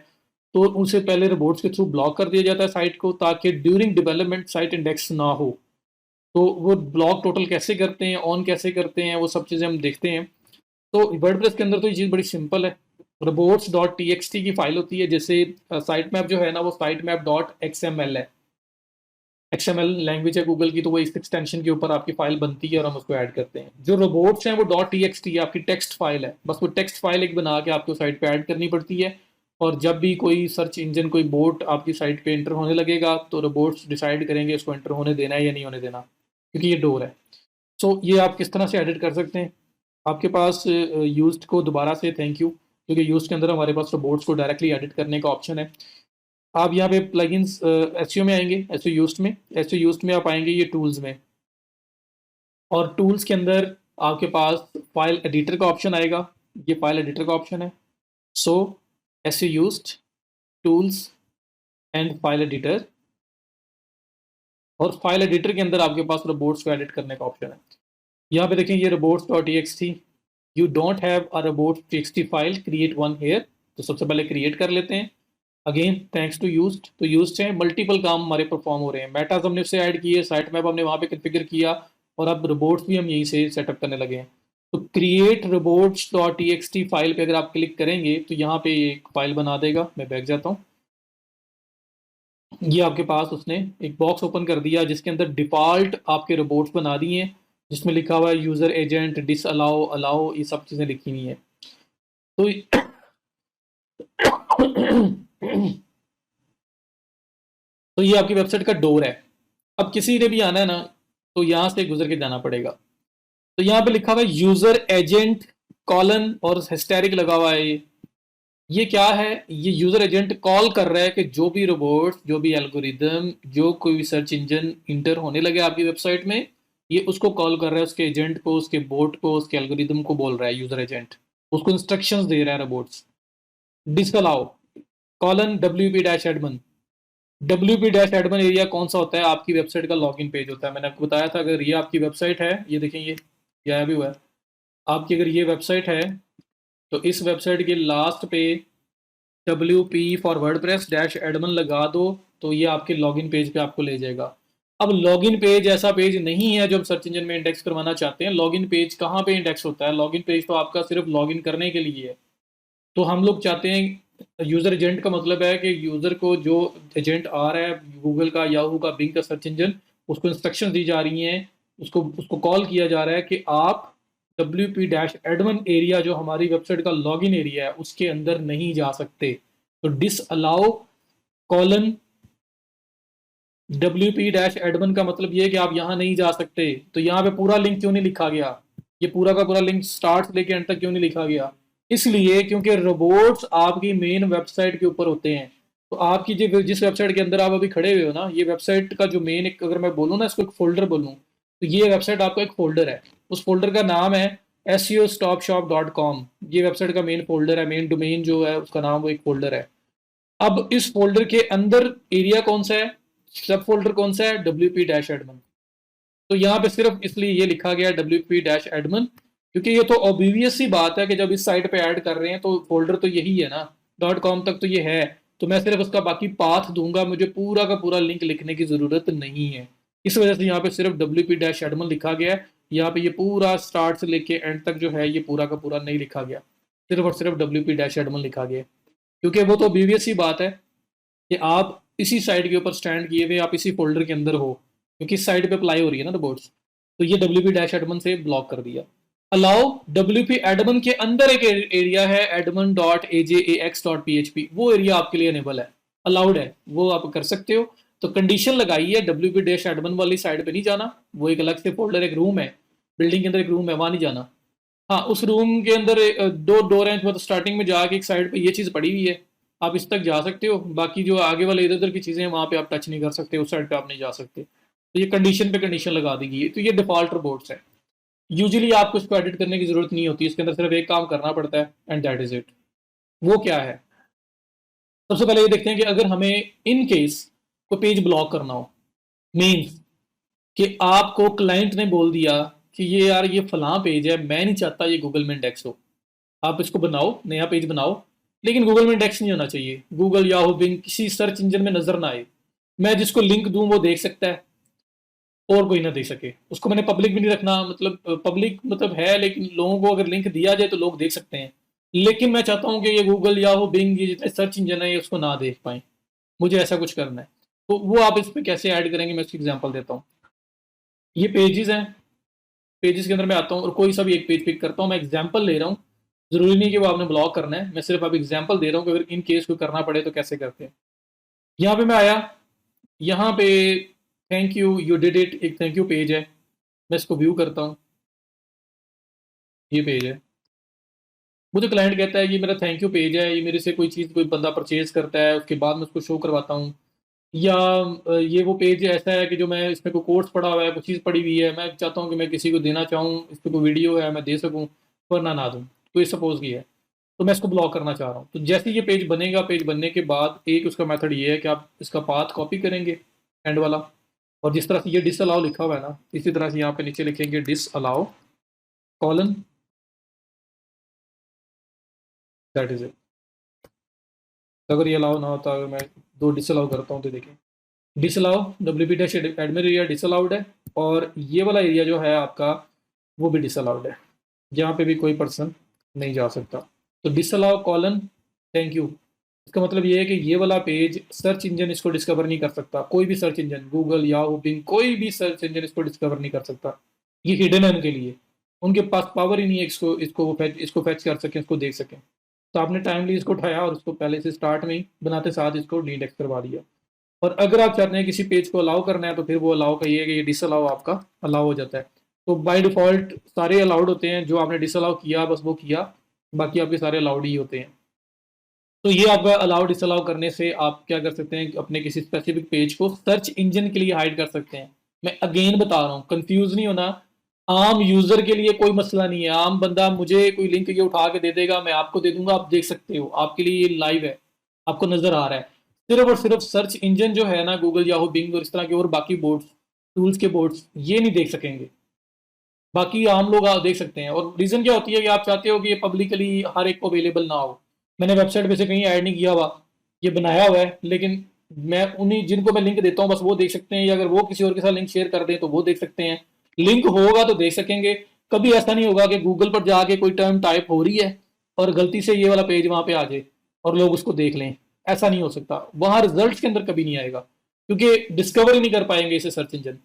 तो उसे पहले रोबोट्स के थ्रू ब्लॉक कर दिया जाता है साइट को, ताकि ड्यूरिंग डेवलपमेंट साइट इंडेक्स ना हो। तो वो ब्लॉक टोटल कैसे करते हैं, ऑन कैसे करते हैं, वो सब चीज़ें हम देखते हैं। तो वर्डप्रेस के अंदर तो ये चीज़ बड़ी सिंपल है। Robots dot T X T की फाइल होती है, जैसे साइट मैप जो है ना वो site map dot X M L है। एक्सएमएल लैंग्वेज है गूगल की, तो वो इस एक्सटेंशन के ऊपर आपकी फाइल बनती है और हम उसको ऐड करते हैं। जो रोबोट्स हैं वो डॉट टी एक्स टी आपकी टेक्स्ट फाइल है, बस वो टेक्स्ट फाइल एक बना के आपको साइट पे ऐड करनी पड़ती है। और जब भी कोई सर्च इंजन, कोई बोट आपकी साइट पे एंटर होने लगेगा तो रोबोट्स डिसाइड करेंगे इसको एंटर होने देना है या नहीं होने देना, क्योंकि ये डोर है। सो ये आप किस तरह से एडिट कर सकते हैं। आपके पास यूज्ड को दोबारा से थैंक यू, क्योंकि यूज्ड के अंदर हमारे पास रोबोट्स को डायरेक्टली एडिट करने का ऑप्शन है। आप यहाँ पे प्लगइन्स एसईओ में आएंगे, एसईओ यूज्ड में, एसईओ यूज्ड में आप आएंगे ये टूल्स में, और टूल्स के अंदर आपके पास फाइल एडिटर का ऑप्शन आएगा। ये फाइल एडिटर का ऑप्शन है। So SEO used, tools and file editor, और फाइल एडिटर के अंदर आपके पास रोबोट्स को एडिट करने का ऑप्शन है। यहाँ पे देखें ये robots dot T you don't have a robot T file, create one here. तो सबसे पहले क्रिएट कर लेते हैं। अगेन थैंक्स टू यूज्ड, तो यूज्ड से मल्टीपल काम हमारे परफॉर्म हो रहे हैं। मेटाज हमने उससे ऐड किए, साइट मैप हमने वहाँ पे कन्फिगर किया, और अब रोबोट्स भी हम यहीं से सेटअप करने लगे हैं। तो create robots dot T file पे अगर आप क्लिक करेंगे तो यहाँ पे एक फाइल बना देगा। मैं बैक जाता हूँ। ये आपके पास उसने एक बॉक्स ओपन कर दिया जिसके अंदर डिफॉल्ट आपके रोबोट्स बना दिए हैं, जिसमें लिखा हुआ है user agent, disallow, allow, ये सब चीज़ें लिखी हुई हैं। तो तो ये आपकी वेबसाइट का डोर है। अब किसी ने भी आना है ना तो यहां से गुजर के जाना पड़ेगा। तो यहाँ पे लिखा हुआ है यूजर एजेंट कॉलन और हिस्टेरिक लगा हुआ है। ये क्या है, ये यूजर एजेंट कॉल कर रहा है कि जो भी रोबोट, जो भी एल्गोरिदम, जो कोई भी सर्च इंजन इंटर होने लगे आपकी वेबसाइट में, ये उसको कॉल कर रहा है, उसके एजेंट को, उसके बोट को, उसके एल्गोरिदम को बोल रहा है यूजर एजेंट, उसको इंस्ट्रक्शंस दे रहा है robots. Disallow colon WP-admin। WP-admin area कौन सा होता है, आपकी वेबसाइट का लॉगिन पेज होता है। मैंने आपको बताया था, अगर ये आपकी वेबसाइट है, ये देखें ये आया भी हुआ है आपकी, अगर ये वेबसाइट है तो इस वेबसाइट के लास्ट पे WP for WordPress dash Edmund लगा दो, तो ये आपके लॉगिन पेज पे आपको ले जाएगा। अब लॉगिन पेज ऐसा पेज नहीं है जो हम सर्च इंजन में इंडेक्स करवाना चाहते हैं। लॉगिन पेज कहाँ पे इंडेक्स होता है, लॉगिन पेज तो आपका सिर्फ लॉगिन करने के लिए है। तो हम लोग चाहते हैं यूजर एजेंट का मतलब है कि यूजर को जो एजेंट आ रहा है गूगल का, याहू का, बिंग का सर्च इंजन, उसको इंस्ट्रक्शन दी जा रही हैं, उसको उसको कॉल किया जा रहा है कि आप WP-admin एरिया जो हमारी वेबसाइट का लॉगिन एरिया है उसके अंदर नहीं जा सकते। तो डिस अलाउ कॉलन WP-admin का मतलब ये है कि आप यहाँ नहीं जा सकते। तो यहाँ पे पूरा लिंक क्यों नहीं लिखा गया, ये पूरा का पूरा लिंक स्टार्ट से लेके एंड तक क्यों नहीं लिखा गया, इसलिए क्योंकि रोबोट्स आपकी मेन वेबसाइट के ऊपर होते हैं। तो आपकी जिस वेबसाइट के अंदर आप अभी खड़े हुए हो ना, ये वेबसाइट का जो मेन, अगर मैं बोलूँ ना, इसको एक फोल्डर बोलूँ, तो ये वेबसाइट आपका एक फोल्डर है। उस फोल्डर का नाम है SEOstopshop.com। ये वेबसाइट का मेन फोल्डर है, मेन डोमेन जो है उसका नाम वो एक फोल्डर है। अब इस फोल्डर के अंदर एरिया कौन सा है, सब फोल्डर कौन सा है, WP-admin। तो यहाँ पे सिर्फ इसलिए ये लिखा गया WP-admin, क्योंकि ये तो ऑब्वियस सी बात है कि जब इस साइट पे ऐड कर रहे हैं तो फोल्डर तो यही है ना, .com तक तो ये है। तो मैं सिर्फ उसका बाकी पाथ दूंगा, मुझे पूरा का पूरा लिंक लिखने की जरूरत नहीं है। इस वजह से यहाँ पे सिर्फ WP-admin लिखा गया है। यहाँ पे ये पूरा स्टार्ट से लेके एंड तक जो है ये पूरा का पूरा नहीं लिखा गया, सिर्फ और सिर्फ WP-admin लिखा गया, क्योंकि वो तो ऑब्वियस सी बात है कि आप इसी साइट के ऊपर स्टैंड किए हुए, आप इसी फोल्डर के अंदर हो, क्योंकि इस साइट पे अप्लाई हो रही है ना रोबोट्स। तो ये WP-admin से ब्लॉक कर दिया। अलाउ WP-admin के अंदर एक एरिया है admin.ajax.php, वो एरिया आपके लिए अनेबल है, अलाउड है, वो आप कर सकते हो। तो कंडीशन लगाई है WP-admin वाली साइड पे नहीं जाना, वो एक अलग से फोल्डर, एक रूम है, बिल्डिंग के अंदर एक रूम है, वहां नहीं जाना। हाँ, उस रूम के अंदर दो डोर हैं, मतलब स्टार्टिंग में जाके एक साइड पे ये चीज़ पड़ी हुई है, आप इस तक जा सकते हो। बाकी जो आगे वाले इधर उधर की चीज़ें हैं वहाँ पे आप टच नहीं कर सकते, उस साइड पे आप नहीं जा सकते। तो ये कंडीशन पे कंडीशन लगा दी गई है। तो ये डिफॉल्ट रोबोट्स है। यूजुअली आपको इसको एडिट करने की जरूरत नहीं होती, इसके अंदर सिर्फ एक काम करना पड़ता है एंड दैट इज इट। वो क्या है, सबसे पहले ये देखते हैं कि अगर हमें इन केस कोई पेज ब्लॉक करना हो, मीन्स कि आपको क्लाइंट ने बोल दिया कि ये यार ये फलां पेज है, मैं नहीं चाहता ये गूगल में इंडेक्स हो। आप इसको बनाओ, नया पेज बनाओ, लेकिन गूगल में इंडेक्स नहीं होना चाहिए। गूगल, याहू, बिंग किसी सर्च इंजन में नजर ना आए। मैं जिसको लिंक दूं वो देख सकता है और कोई ना दे सके। उसको मैंने पब्लिक भी नहीं रखना, मतलब पब्लिक मतलब है, लेकिन लोगों को अगर लिंक दिया जाए तो लोग देख सकते हैं। लेकिन मैं चाहता हूँ कि ये गूगल, याहू, बिंग, ये जितने सर्च इंजन है ये उसको ना देख पाए। मुझे ऐसा कुछ करना है। तो वो आप इस पे कैसे ऐड करेंगे, मैं इसकी एग्जांपल देता हूँ। ये पेजेस हैं, पेजेस के अंदर मैं आता हूँ और कोई सा भी एक पेज पिक करता हूँ। मैं एग्जांपल ले रहा हूँ, जरूरी नहीं कि वो आपने ब्लॉक करना है, मैं सिर्फ अब एग्जांपल दे रहा हूँ कि अगर इन केस को करना पड़े तो कैसे करते हैं। यहाँ पे मैं आया, यहाँ पे thank you you did it, एक थैंक यू पेज है। मैं इसको व्यू करता हूँ, ये पेज है। मुझे क्लाइंट कहता है ये मेरा थैंक यू पेज है, ये मेरे से कोई चीज़ कोई बंदा परचेज करता है, उसके बाद मैं उसको शो करवाता हूँ। या ये वो पेज ऐसा है कि जो मैं इसमें कोई कोर्स पढ़ा हुआ है, कोई चीज़ पढ़ी हुई है, मैं चाहता हूँ कि मैं किसी को देना चाहूँ, इस पर कोई वीडियो है मैं दे सकूँ, वरना ना दूँ। तो ये सपोज की है, तो मैं इसको ब्लॉक करना चाह रहा हूँ। तो जैसे ही ये पेज बनेगा, पेज बनने के बाद एक उसका मेथड ये है कि आप इसका पाथ कॉपी करेंगे, एंड वाला। और जिस तरह से ये डिसअलाउ लिखा हुआ है ना, इसी तरह से यहाँ पे नीचे लिखेंगे disallow colon, that is it. अगर ये अलाउ ना होता, अगर मैं दो डिसअलाउ करता हूँ तो देखिए disallow, W P dash admin area disallowed है, और ये वाला एरिया जो है आपका वो भी डिसअलाउड है, जहाँ पे भी कोई पर्सन नहीं जा सकता। तो डिसअलाउ कॉलन थैंक यू, इसका मतलब ये है कि ये वाला पेज सर्च इंजन इसको डिस्कवर नहीं कर सकता। कोई भी search engine, Google, Yahoo, Bing, कोई भी सर्च इंजन इसको डिस्कवर नहीं कर सकता। ये हिडन है उनके लिए, उनके पास पावर ही नहीं है इसको इसको वो फैच इसको फैच कर सकें, इसको देख सकें। तो आपने टाइमली इसको उठाया और उसको पहले से स्टार्ट में ही बनाते साथ इसको डी-इंडेक्स करवा दिया। और अगर आप चाहते हैं किसी पेज को अलाउ करना है तो फिर वो अलाउ कहिए कि ये डिसअलाउ आपका अलाउ हो जाता है। तो बाय डिफ़ॉल्ट सारे अलाउड होते हैं, जो आपने डिसअलाउ किया बस वो किया, बाकी आपके सारे अलाउड ही होते हैं। तो ये आप अलाउ डिसअलाउ करने से आप क्या कर सकते हैं, अपने किसी स्पेसिफिक पेज को सर्च इंजन के लिए हाइड कर सकते हैं। मैं अगेन बता रहा हूँ, कंफ्यूज नहीं होना। आम यूजर के लिए कोई मसला नहीं है, आम बंदा मुझे कोई लिंक ये उठा के दे देगा, मैं आपको दे दूंगा, आप देख सकते हो, आपके लिए ये लाइव है, आपको नजर आ रहा है। सिर्फ और सिर्फ सर्च इंजन जो है ना, गूगल, याहू, बिंग और इस तरह के और बाकी बोर्ड्स, टूल्स के बोर्ड्स, ये नहीं देख सकेंगे। बाकी आम लोग आप देख सकते हैं। और रीज़न क्या होती है कि आप चाहते हो कि ये पब्लिकली हर एक को अवेलेबल ना हो। मैंने वेबसाइट पे से कहीं ऐड नहीं किया हुआ, ये बनाया हुआ है, लेकिन मैं उन्हीं जिनको मैं लिंक देता हूँ बस वो देख सकते हैं, या अगर वो किसी और के साथ लिंक शेयर कर दें तो वो देख सकते हैं। लिंक होगा तो देख सकेंगे। कभी ऐसा नहीं होगा कि गूगल पर जाके कोई टर्म टाइप हो रही है और गलती से ये वाला पेज वहाँ पे आ जाए और लोग उसको देख लें। ऐसा नहीं हो सकता, वहाँ रिजल्ट के अंदर कभी नहीं आएगा, क्योंकि डिस्कवर ही नहीं कर पाएंगे इसे सर्च इंजन।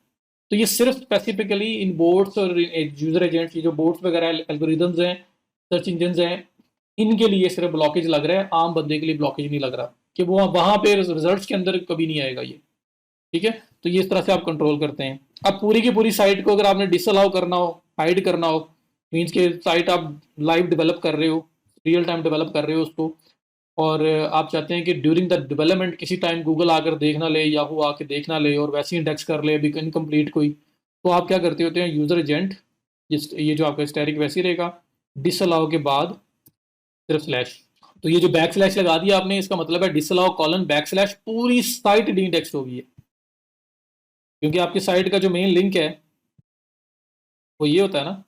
तो ये सिर्फ स्पेसिफिकली इन बोर्ड्स और यूजर एजेंट्स, ये जो बोर्ड्स वगैरह एल्गोरिदम्स हैं, सर्च इंजन हैं, इनके लिए सिर्फ ब्लॉकेज लग रहा है, आम बंदे के लिए ब्लॉकेज नहीं लग रहा, कि वो वहां पे रिजल्ट्स के अंदर कभी नहीं आएगा ये। ठीक है, तो ये इस तरह से आप कंट्रोल करते हैं। अब पूरी की पूरी साइट को अगर आपने डिसअलाउ करना हो, हाइड करना हो, मीन्स के साइट आप लाइव डेवलप कर रहे हो, रियल टाइम डेवलप कर रहे हो उसको, और आप चाहते हैं कि ड्यूरिंग द डेवलपमेंट किसी टाइम गूगल आकर देख ना ले, याहू आके देख ना ले और वैसे ही इंडेक्स कर ले अभी इनकम्प्लीट कोई, तो आप क्या करते होते हैं, यूजर एजेंट, जिस ये जो आपका स्टैटिक वैसे ही रहेगा, डिसअलाउ के बाद सिर्फ स्लैश। तो ये जो बैक स्लैश लगा दिया आपने, इसका मतलब है डिसअलाउ कॉलन बैक स्लैश, पूरी साइट डी इंडेक्स होगी है, क्योंकि आपकी साइट का जो मेन लिंक है वो ये होता है ना,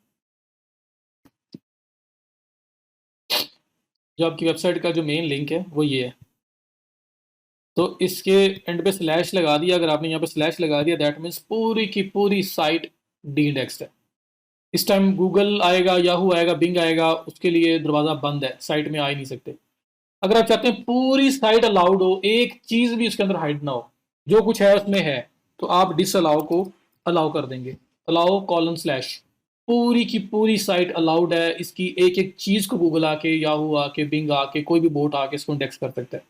जो आपकी वेबसाइट का जो मेन लिंक है वो ये है। तो इसके एंड पे स्लैश लगा दिया, अगर आपने यहाँ पे स्लैश लगा दिया, दैट मीन्स पूरी की पूरी साइट डी इंडेक्स्ड है। इस टाइम गूगल आएगा, याहू आएगा, बिंग आएगा, उसके लिए दरवाज़ा बंद है, साइट में आ ही नहीं सकते। अगर आप चाहते हैं पूरी साइट अलाउड हो, एक चीज़ भी उसके अंदर हाइड ना हो, जो कुछ है उसमें है, तो आप डिस अलाउ को अलाउ कर देंगे, अलाउ कॉलन स्लैश, पूरी की पूरी साइट अलाउड है, इसकी एक एक चीज़ को गूगल आके, याहू आके, बिंग आके, कोई भी बोट आके इसको इंडेक्स कर सकता है।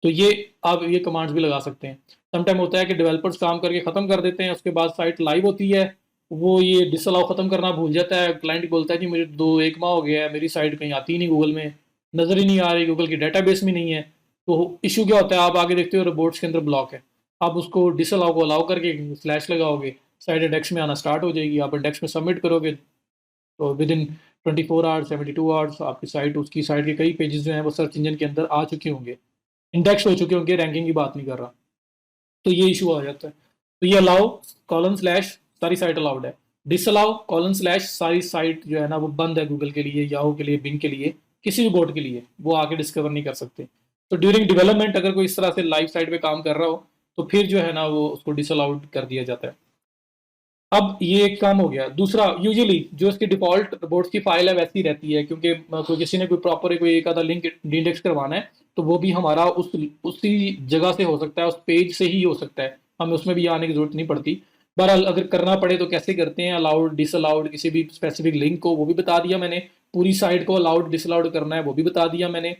तो ये आप ये कमांड्स भी लगा सकते हैं। समटाइम होता है कि डेवलपर्स काम करके ख़त्म कर देते हैं, उसके बाद साइट लाइव होती है, वो ये डिसअलाउ ख़त्म करना भूल जाता है, क्लाइंट बोलता है कि मुझे 1 माह हो गया है, मेरी साइट कहीं आती ही नहीं, गूगल में नज़र ही नहीं आ रही, गूगल की डेटाबेस में नहीं है। तो इशू क्या होता है, आप आगे देखते हो रिपोर्ट्स के अंदर ब्लॉक है, आप उसको डिसअलाउ को अलाउ करके स्लैश लगाओगे, साइट इंडेक्स में आना स्टार्ट हो जाएगी, आप इंडेक्स में सबमिट करोगे तो विद इन 24 आवर्स 72 आवर्स आपकी साइट, उसकी साइट के कई पेजेस जो हैं वो सर्च इंजन के अंदर आ चुके होंगे, इंडेक्स हो चुके होंगे, रैंकिंग की बात नहीं कर रहा। तो ये इशू आ जाता है। तो ये अलाउ कॉलन स्लैश सारी साइट अलाउड है। डिसअलाउ कॉलन स्लैश सारी साइट जो है ना वो बंद है गूगल के लिए, याहू के लिए, बिंग के लिए, किसी भी बोर्ड के लिए वो आके डिस्कवर नहीं कर सकते। तो ड्यूरिंग डेवलपमेंट अगर कोई इस तरह से लाइव साइट पे काम कर रहा हो तो फिर जो है ना वो उसको डिसअलाउड कर दिया जाता है। अब ये एक काम हो गया। दूसरा, यूजुअली जो इसकी डिफॉल्ट रिपोर्ट्स की फाइल है वैसी रहती है, क्योंकि कोई किसी ने कोई प्रॉपर कोई एक आधा लिंक इंडेक्स करवाना है तो वो भी हमारा उसी जगह से हो सकता है, उस पेज से ही हो सकता है, हमें उसमें भी आने की जरूरत नहीं पड़ती। बहरहाल अगर करना पड़े तो कैसे करते हैं, अलाउड डिसअलाउड किसी भी स्पेसिफिक लिंक को वो भी बता दिया मैंने, पूरी साइट को अलाउड डिसअलाउड करना है वो भी बता दिया मैंने।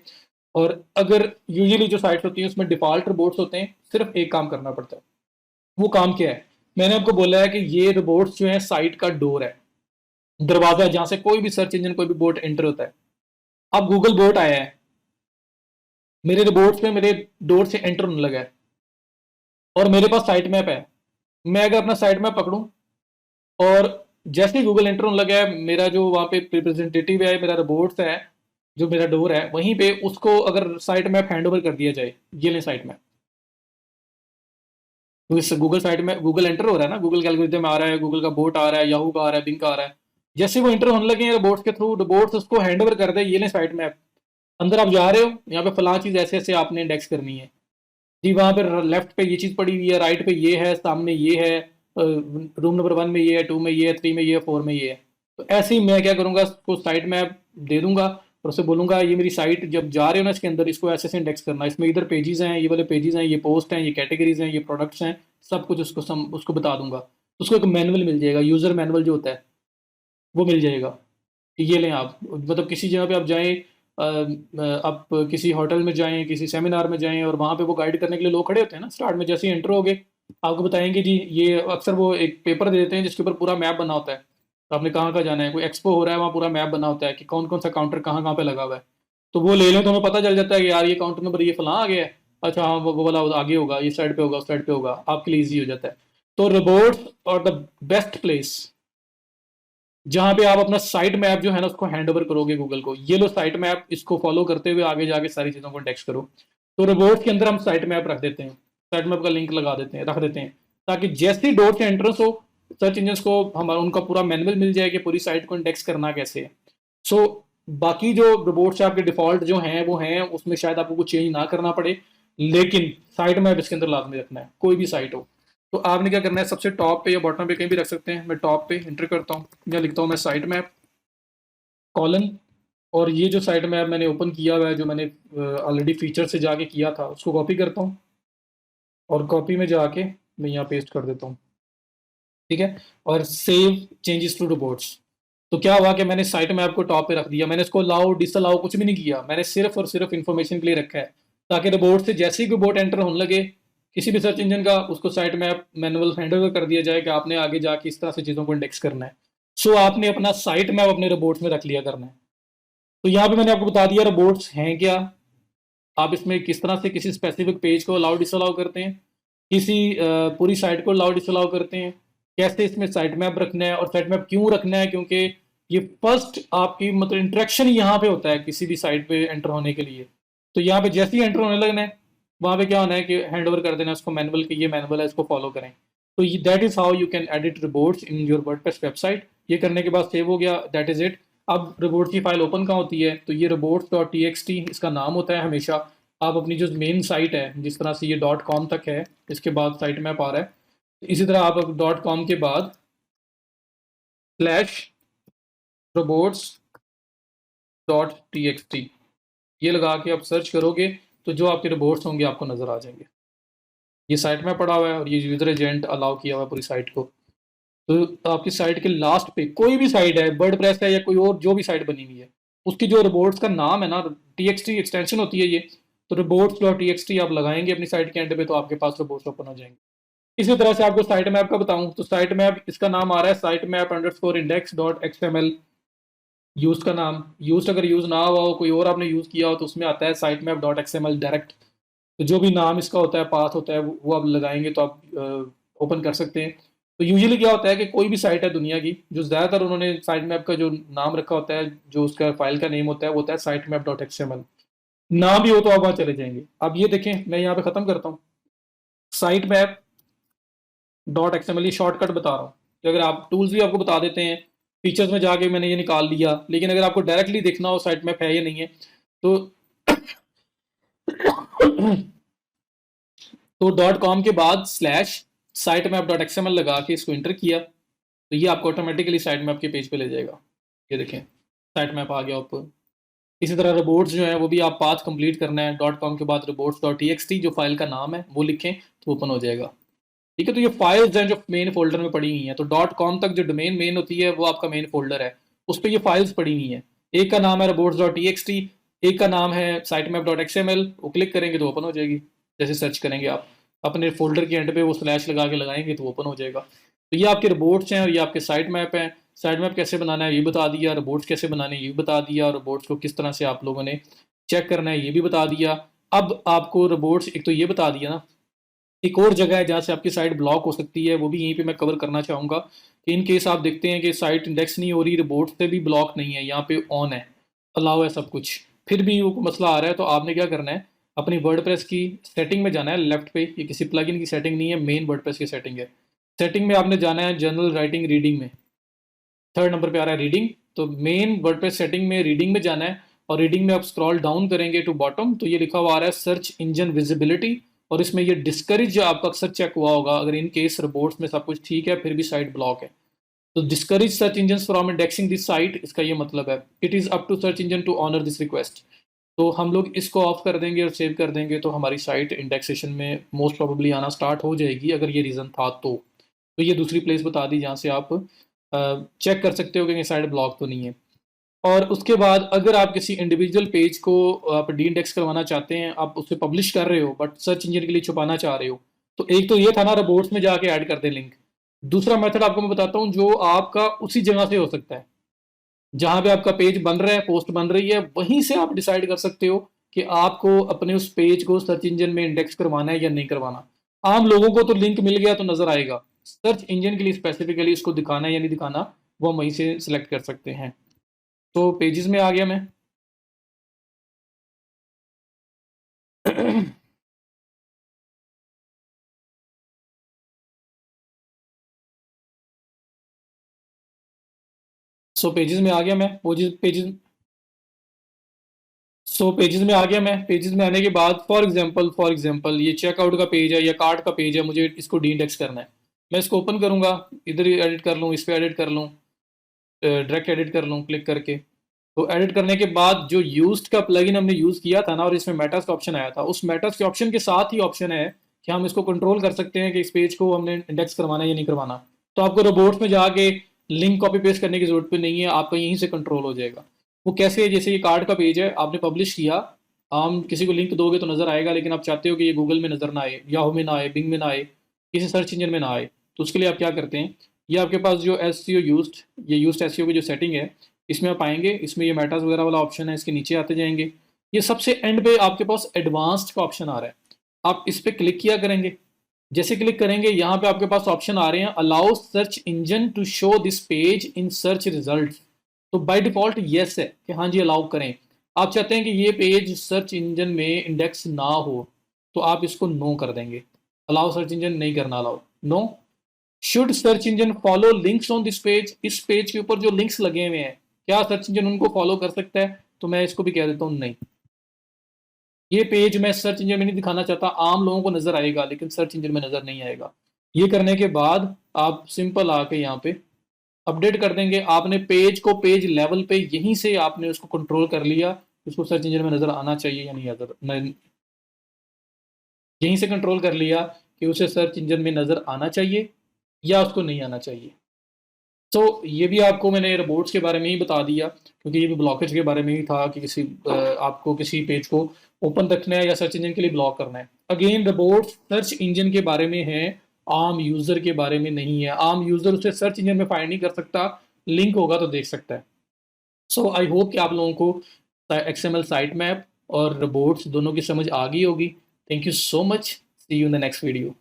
और अगर यूजुअली जो साइट्स होती हैं उसमें डिफॉल्ट रिपोर्ट्स होते हैं, सिर्फ एक काम करना पड़ता है। वो काम क्या है? मैंने आपको बोला है कि ये रोबोट्स जो है साइट का डोर है, दरवाजा है जहां से कोई भी सर्च इंजन कोई भी बोट एंटर होता है। अब गूगल बोट आया है, मेरे रोबोट्स में मेरे डोर से एंटर होने लगा है और मेरे पास साइट मैप है। मैं अगर अपना साइट मैप पकड़ूं और जैसे ही गूगल एंटर होने लगा है, मेरा जो वहां पे रिप्रेजेंटेटिव है, मेरा रोबोट्स है, जो मेरा डोर है वहीं पे, उसको अगर साइट मैप हैंड ओवर कर दिया जाए, ये ले साइट मैप, तो इस गूगल साइट में गूगल एंटर हो रहा है ना, गूगल एल्गोरिथम आ रहा है, गूगल का बोट आ रहा है, याहू का आ रहा है, बिंग का आ रहा है। जैसे वो एंटर होने लगे हैं रोबोट्स के थ्रू, रोबोट्स उसको हैंड ओवर कर दे, ये लें साइट मैप, अंदर आप जा रहे हो, यहाँ पे फलां चीज ऐसे ऐसे आपने इंडेक्स करनी है जी, वहां पे लेफ्ट पे ये चीज पड़ी हुई है, राइट पे ये है, सामने ये है, रूम नंबर 1 में ये है, 2 में ये है, 3 में ये है, 4 में ये है। तो ऐसे ही मैं क्या करूंगा, उसको साइट मैप दे दूंगा और उससे बोलूंगा ये मेरी साइट जब जा रहे हो ना इसके अंदर, इसको ऐसे ऐसे इंडेक्स करना, इसमें इधर पेजेस हैं, ये वाले पेजेस हैं, ये पोस्ट हैं, ये कैटेगरीज हैं, ये प्रोडक्ट्स हैं, सब कुछ उसको बता दूंगा। उसको एक मैनुअल मिल जाएगा, यूजर मैनुअल जो होता है वो मिल जाएगा कि ये लें आप, मतलब किसी जगह पे आप जाएं, आप किसी होटल में जाएं, किसी सेमिनार में जाएं और वहां पे वो गाइड करने के लिए लोग खड़े होते हैं ना, स्टार्ट में जैसे ही एंटर होगे आपको बताएंगे जी, ये अक्सर वो एक पेपर दे देते हैं जिसके ऊपर पूरा मैप बना होता है, तो आपने कहाँ कहाँ जाना है, कोई एक्सपो हो रहा है वहाँ पूरा मैप बना होता है कि कौन कौन सा काउंटर कहाँ कहाँ पे लगा हुआ है। तो वो ले लें तो हमें पता चल जाता है कि यार ये काउंटर नंबर ये फलां आ गया है, अच्छा हाँ वो वाला आगे होगा, ये साइड पे होगा, उस साइड पे होगा, आपके लिए ईजी हो जाता है। तो रोबोट्स और द बेस्ट प्लेस जहां पे आप अपना साइट मैप जो है ना उसको हैंड ओवर करोगे गूगल को, ये लो साइट मैप, इसको फॉलो करते हुए आगे जाके सारी चीजों को इंडेक्स करो। तो रोबोट के अंदर हम साइट मैप रख देते हैं, साइट मैप का लिंक लगा देते हैं, रख देते हैं, ताकि जैसे ही डोर से एंट्रेंस हो, सर्च इंजन को हमारा उनका पूरा मैनुअल मिल जाए कि पूरी साइट को इंडेक्स करना कैसे है। सो बाकी जो रोबोट्स आपके डिफॉल्ट जो हैं वो हैं, उसमें शायद आपको कुछ चेंज ना करना पड़े, लेकिन साइट मैप इसके अंदर लाजमी रखना है, कोई भी साइट हो। तो आपने क्या करना है, सबसे टॉप पे या बॉटम पे कहीं भी रख सकते हैं, मैं टॉप पे एंटर करता हूँ या लिखता हूँ मैं साइट मैप कॉलन, और ये जो साइट मैप मैंने ओपन किया हुआ है, जो मैंने ऑलरेडी फीचर से जाके किया था, उसको कॉपी करता हूँ और कॉपी में जाके मैं यहाँ पेस्ट कर देता हूँ, ठीक है, और सेव चेंजेस टू रोबोट्स। तो क्या हुआ कि मैंने साइट मैप को टॉप पे रख दिया, मैंने इसको अलाउ डिसअलाउ कुछ भी नहीं किया, मैंने सिर्फ और सिर्फ इन्फॉर्मेशन के लिए रखा है, ताकि रोबोट से जैसे ही कोई बोट एंटर होने लगे किसी भी सर्च इंजन का, उसको site map manual hand over कर दिया जाए कि आपने आगे जाके इस तरह से चीज़ों को इंडेक्स करना है। सो आपने अपना साइट मैप अपने रोबोट्स में रख लिया करना है। तो यहाँ पे मैंने आपको बता दिया रोबोट्स हैं क्या, आप इसमें किस तरह से किसी स्पेसिफिक पेज को अलाउ डिसअलाउ करते हैं, किसी पूरी साइट को अलाउ डिसअलाउ करते हैं, कैसे इसमें साइट मैप रखना है, और साइट मैप क्यों रखना है, क्योंकि ये फर्स्ट आपकी मतलब इंटरेक्शन यहाँ पे होता है किसी भी साइट पे एंटर होने के लिए। तो यहाँ पे जैसे ही एंटर होने लगना है, वहाँ पे क्या होना है कि हैंड ओवर कर देना है उसको मैनुअल की, ये मैनुअल है इसको फॉलो करें। तो that is how you can edit reports in your WordPress website. ये करने के बाद सेव हो गया, दैट इज इट। अब रिपोर्ट की फाइल ओपन कहाँ होती है, तो ये reports.txt इसका नाम होता है हमेशा। आप अपनी जो मेन साइट है, जिस तरह से ये .com तक है, इसके बाद साइट मैप आ रहा है, इसी तरह आप .com के बाद /robots.txt ये लगा के आप सर्च करोगे तो जो आपके रोबोट्स होंगे आपको नजर आ जाएंगे। ये साइट में पड़ा हुआ है और ये यूजर एजेंट अलाउ किया हुआ है पूरी साइट को। तो आपकी साइट के लास्ट पे कोई भी साइट है, वर्डप्रेस है या कोई और जो भी साइट बनी हुई है, उसकी जो रोबोट्स का नाम है ना, टीएक्सटी एक्सटेंशन होती है ये, तो robots.txt आप लगाएंगे अपनी साइट के एंड पे तो आपके पास रोबोट्स ओपन हो जाएंगे। इसी तरह से आपको साइट मैप का बताऊं तो साइट मैप इसका नाम आ रहा है site map underscore index dot XML. Use का नाम यूज अगर यूज ना हुआ हो, कोई और आपने यूज किया हो, तो उसमें आता है site map dot XML direct. तो जो भी नाम इसका होता है, पाथ होता है, वो आप लगाएंगे तो आप ओपन कर सकते हैं। तो यूजुअली क्या होता है कि कोई भी साइट है दुनिया की, जो ज़्यादातर उन्होंने साइट मैप का जो नाम रखा होता है, जो उसका फाइल का नेम होता है, वो होता है साइट मैप डॉट एक्सएमएल। ना भी हो तो आप वहाँ चले जाएंगे। अब ये देखें, मैं यहाँ पे ख़त्म करता हूँ, साइट मैप डॉट एक्सएमएल, ये शॉर्टकट बता रहा हूँ। कि अगर आप टूल्स भी आपको बता देते हैं, फीचर्स में जाके मैंने ये निकाल लिया, लेकिन अगर आपको डायरेक्टली देखना हो साइट मैप है या नहीं है, तो .com के बाद /sitemapp.xml लगा के इसको इंटर किया, तो ये आपको ऑटोमेटिकली साइट मैप के पेज पे ले जाएगा। ये देखें, साइट मैप आ गया ऊपर। इसी तरह रिपोर्ट्स जो है वो भी आप पाथ कंप्लीट करना है, .com के बाद reports.txt जो फाइल का नाम है वो लिखें तो ओपन हो जाएगा। ठीक है, तो ये फाइल्स हैं जो मेन फोल्डर में पड़ी हुई हैं। तो .com तक जो डोमेन मेन होती है वो आपका मेन फोल्डर है, उस पर ये फाइल्स पड़ी हुई हैं। एक का नाम है reports.txt, एक का नाम है sitemap.xml। वो क्लिक करेंगे तो ओपन हो जाएगी। जैसे सर्च करेंगे आप अपने फोल्डर के एंड पे वो स्लैश लगा के लगाएंगे तो ओपन हो जाएगा। तो ये आपके रिपोर्ट्स हैं और ये आपके साइट मैप हैं। साइट मैप कैसे बनाना है ये बता दिया, रिपोर्ट्स कैसे बनाने ये भी बता दिया, और रिपोर्ट्स को किस तरह से आप लोगों ने चेक करना है ये भी बता दिया। अब आपको रिपोर्ट्स एक तो ये बता दिया ना, एक और जगह है जहाँ से आपकी साइट ब्लॉक हो सकती है, वो भी यहीं पे मैं कवर करना चाहूँगा कि इन केस आप देखते हैं कि साइट इंडेक्स नहीं हो रही, रिपोर्ट से भी ब्लॉक नहीं है, यहाँ पे ऑन है, अलाउ है सब कुछ, फिर भी वो मसला आ रहा है, तो आपने क्या करना है, अपनी वर्डप्रेस की सेटिंग में जाना है लेफ्ट पे। ये किसी प्लगइन की सेटिंग नहीं है, मेन वर्डप्रेस की सेटिंग है। सेटिंग में आपने जाना है जनरल राइटिंग रीडिंग में, 3rd नंबर पे आ रहा है रीडिंग। तो मेन वर्डप्रेस सेटिंग में रीडिंग में जाना है, और रीडिंग में आप स्क्रॉल डाउन करेंगे टू बॉटम तो ये लिखा हुआ आ रहा है सर्च इंजन विजिबिलिटी, और इसमें ये डिस्करेज जो आपका अक्सर चेक हुआ होगा, अगर इन केस रिपोर्ट्स में सब कुछ ठीक है फिर भी साइट ब्लॉक है, तो discourage search engine from indexing this site, इसका ये मतलब है it is up to search engine to honour this request. तो हम लोग इसको ऑफ कर देंगे और सेव कर देंगे, तो हमारी साइट इंडेक्सेशन में मोस्ट प्रोबेबली आना स्टार्ट हो जाएगी, अगर ये रीज़न था तो ये दूसरी प्लेस बता दी जहाँ से आप चेक कर सकते हो कि साइट ब्लॉक तो नहीं है। और उसके बाद अगर आप किसी इंडिविजुअल पेज को आप डी इंडेक्स करवाना चाहते हैं, आप उसे पब्लिश कर रहे हो बट सर्च इंजन के लिए छुपाना चाह रहे हो, तो एक तो ये था ना, रिपोर्ट्स में जाके ऐड कर दें लिंक। दूसरा मेथड आपको मैं बताता हूँ जो आपका उसी जगह से हो सकता है, जहां पे आपका पेज बन रहा है, पोस्ट बन रही है, वहीं से आप डिसाइड कर सकते हो कि आपको अपने उस पेज को सर्च इंजन में इंडेक्स करवाना है या नहीं करवाना। आम लोगों को तो लिंक मिल गया तो नजर आएगा, सर्च इंजन के लिए स्पेसिफिकली इसको दिखाना है या नहीं दिखाना वो हम वहीं से सिलेक्ट कर सकते हैं। तो पेजेस में आ गया मैं। सो पेजेस में आ गया मैं, पेजेस पेजेस पेजेस में आ गया मैं। पेजेस में आने के बाद फॉर एग्जांपल ये चेकआउट का पेज है या कार्ड का पेज है, मुझे इसको डी इंडेक्स करना है। मैं इसको ओपन करूंगा, इधर ही एडिट कर लूँ, इस पर एडिट कर लूँ, डायरेक्ट एडिट कर लूँ क्लिक करके। तो एडिट करने के बाद जो यूज्ड का प्लगइन हमने यूज़ किया था ना, और इसमें मेटास का ऑप्शन आया था, उस मेटास के ऑप्शन के साथ ही ऑप्शन है कि हम इसको कंट्रोल कर सकते हैं कि इस पेज को हमने इंडेक्स करवाना है या नहीं करवाना। तो आपको रोबोट्स में जाके लिंक कॉपी पेस्ट करने की जरूरत भी नहीं है, आपका यहीं से कंट्रोल हो जाएगा। वो कैसे है, जैसे ये कार्ड का पेज है, आपने पब्लिश किया, हम किसी को लिंक दोगे तो नज़र आएगा, लेकिन आप चाहते हो कि ये गूगल में नज़र ना आए, याहू में ना आए, बिंग में ना आए, किसी सर्च इंजन में ना आए, तो उसके लिए आप क्या करते हैं, ये आपके पास जो ये यूज्ड एसईओ की जो सेटिंग है, इसमें आप आएंगे, इसमें ये मेटास वगैरह वाला ऑप्शन है, इसके नीचे आते जाएंगे, ये सबसे एंड पे आपके पास एडवांस्ड का ऑप्शन आ रहा है, आप इस पर क्लिक किया करेंगे। जैसे क्लिक करेंगे यहाँ पे आपके पास ऑप्शन आ रहे हैं allow search engine to show this page in search result. तो बाय डिफॉल्ट येस है कि हाँ जी अलाउ करें। आप चाहते हैं कि ये पेज सर्च इंजन में इंडेक्स ना हो, तो आप इसको नो कर देंगे, अलाउ सर्च इंजन नहीं करना, allow no. Should search engine follow links on this page, इस पेज के ऊपर जो लिंक्स लगे हुए हैं क्या सर्च इंजन उनको फॉलो कर सकता है, तो मैं इसको भी कह देता हूँ नहीं। ये पेज मैं सर्च इंजन में नहीं दिखाना चाहता, आम लोगों को नजर आएगा लेकिन सर्च इंजन में नजर नहीं आएगा। ये करने के बाद आप सिंपल आके यहाँ पे अपडेट कर देंगे, आपने पेज को पेज लेवल पे यहीं से आपने उसको कंट्रोल कर लिया, उसको सर्च इंजन में नजर आना चाहिए या नहीं नजर, यहीं से कंट्रोल कर लिया कि उसे सर्च इंजन में नजर आना चाहिए या उसको नहीं आना चाहिए। तो ये भी आपको मैंने रोबोट्स के बारे में ही बता दिया, क्योंकि ये भी ब्लॉकेज के बारे में ही था कि आपको किसी पेज को ओपन रखना है या सर्च इंजन के लिए ब्लॉक करना है। अगेन रोबोट्स सर्च इंजन के बारे में है, आम यूज़र के बारे में नहीं है। आम यूज़र उसे सर्च इंजन में फाइंड नहीं कर सकता, लिंक होगा तो देख सकता है। सो आई होप कि आप लोगों को XML साइट मैप और रोबोट्स दोनों की समझ आ गई होगी। Thank you so much, see you in the next video.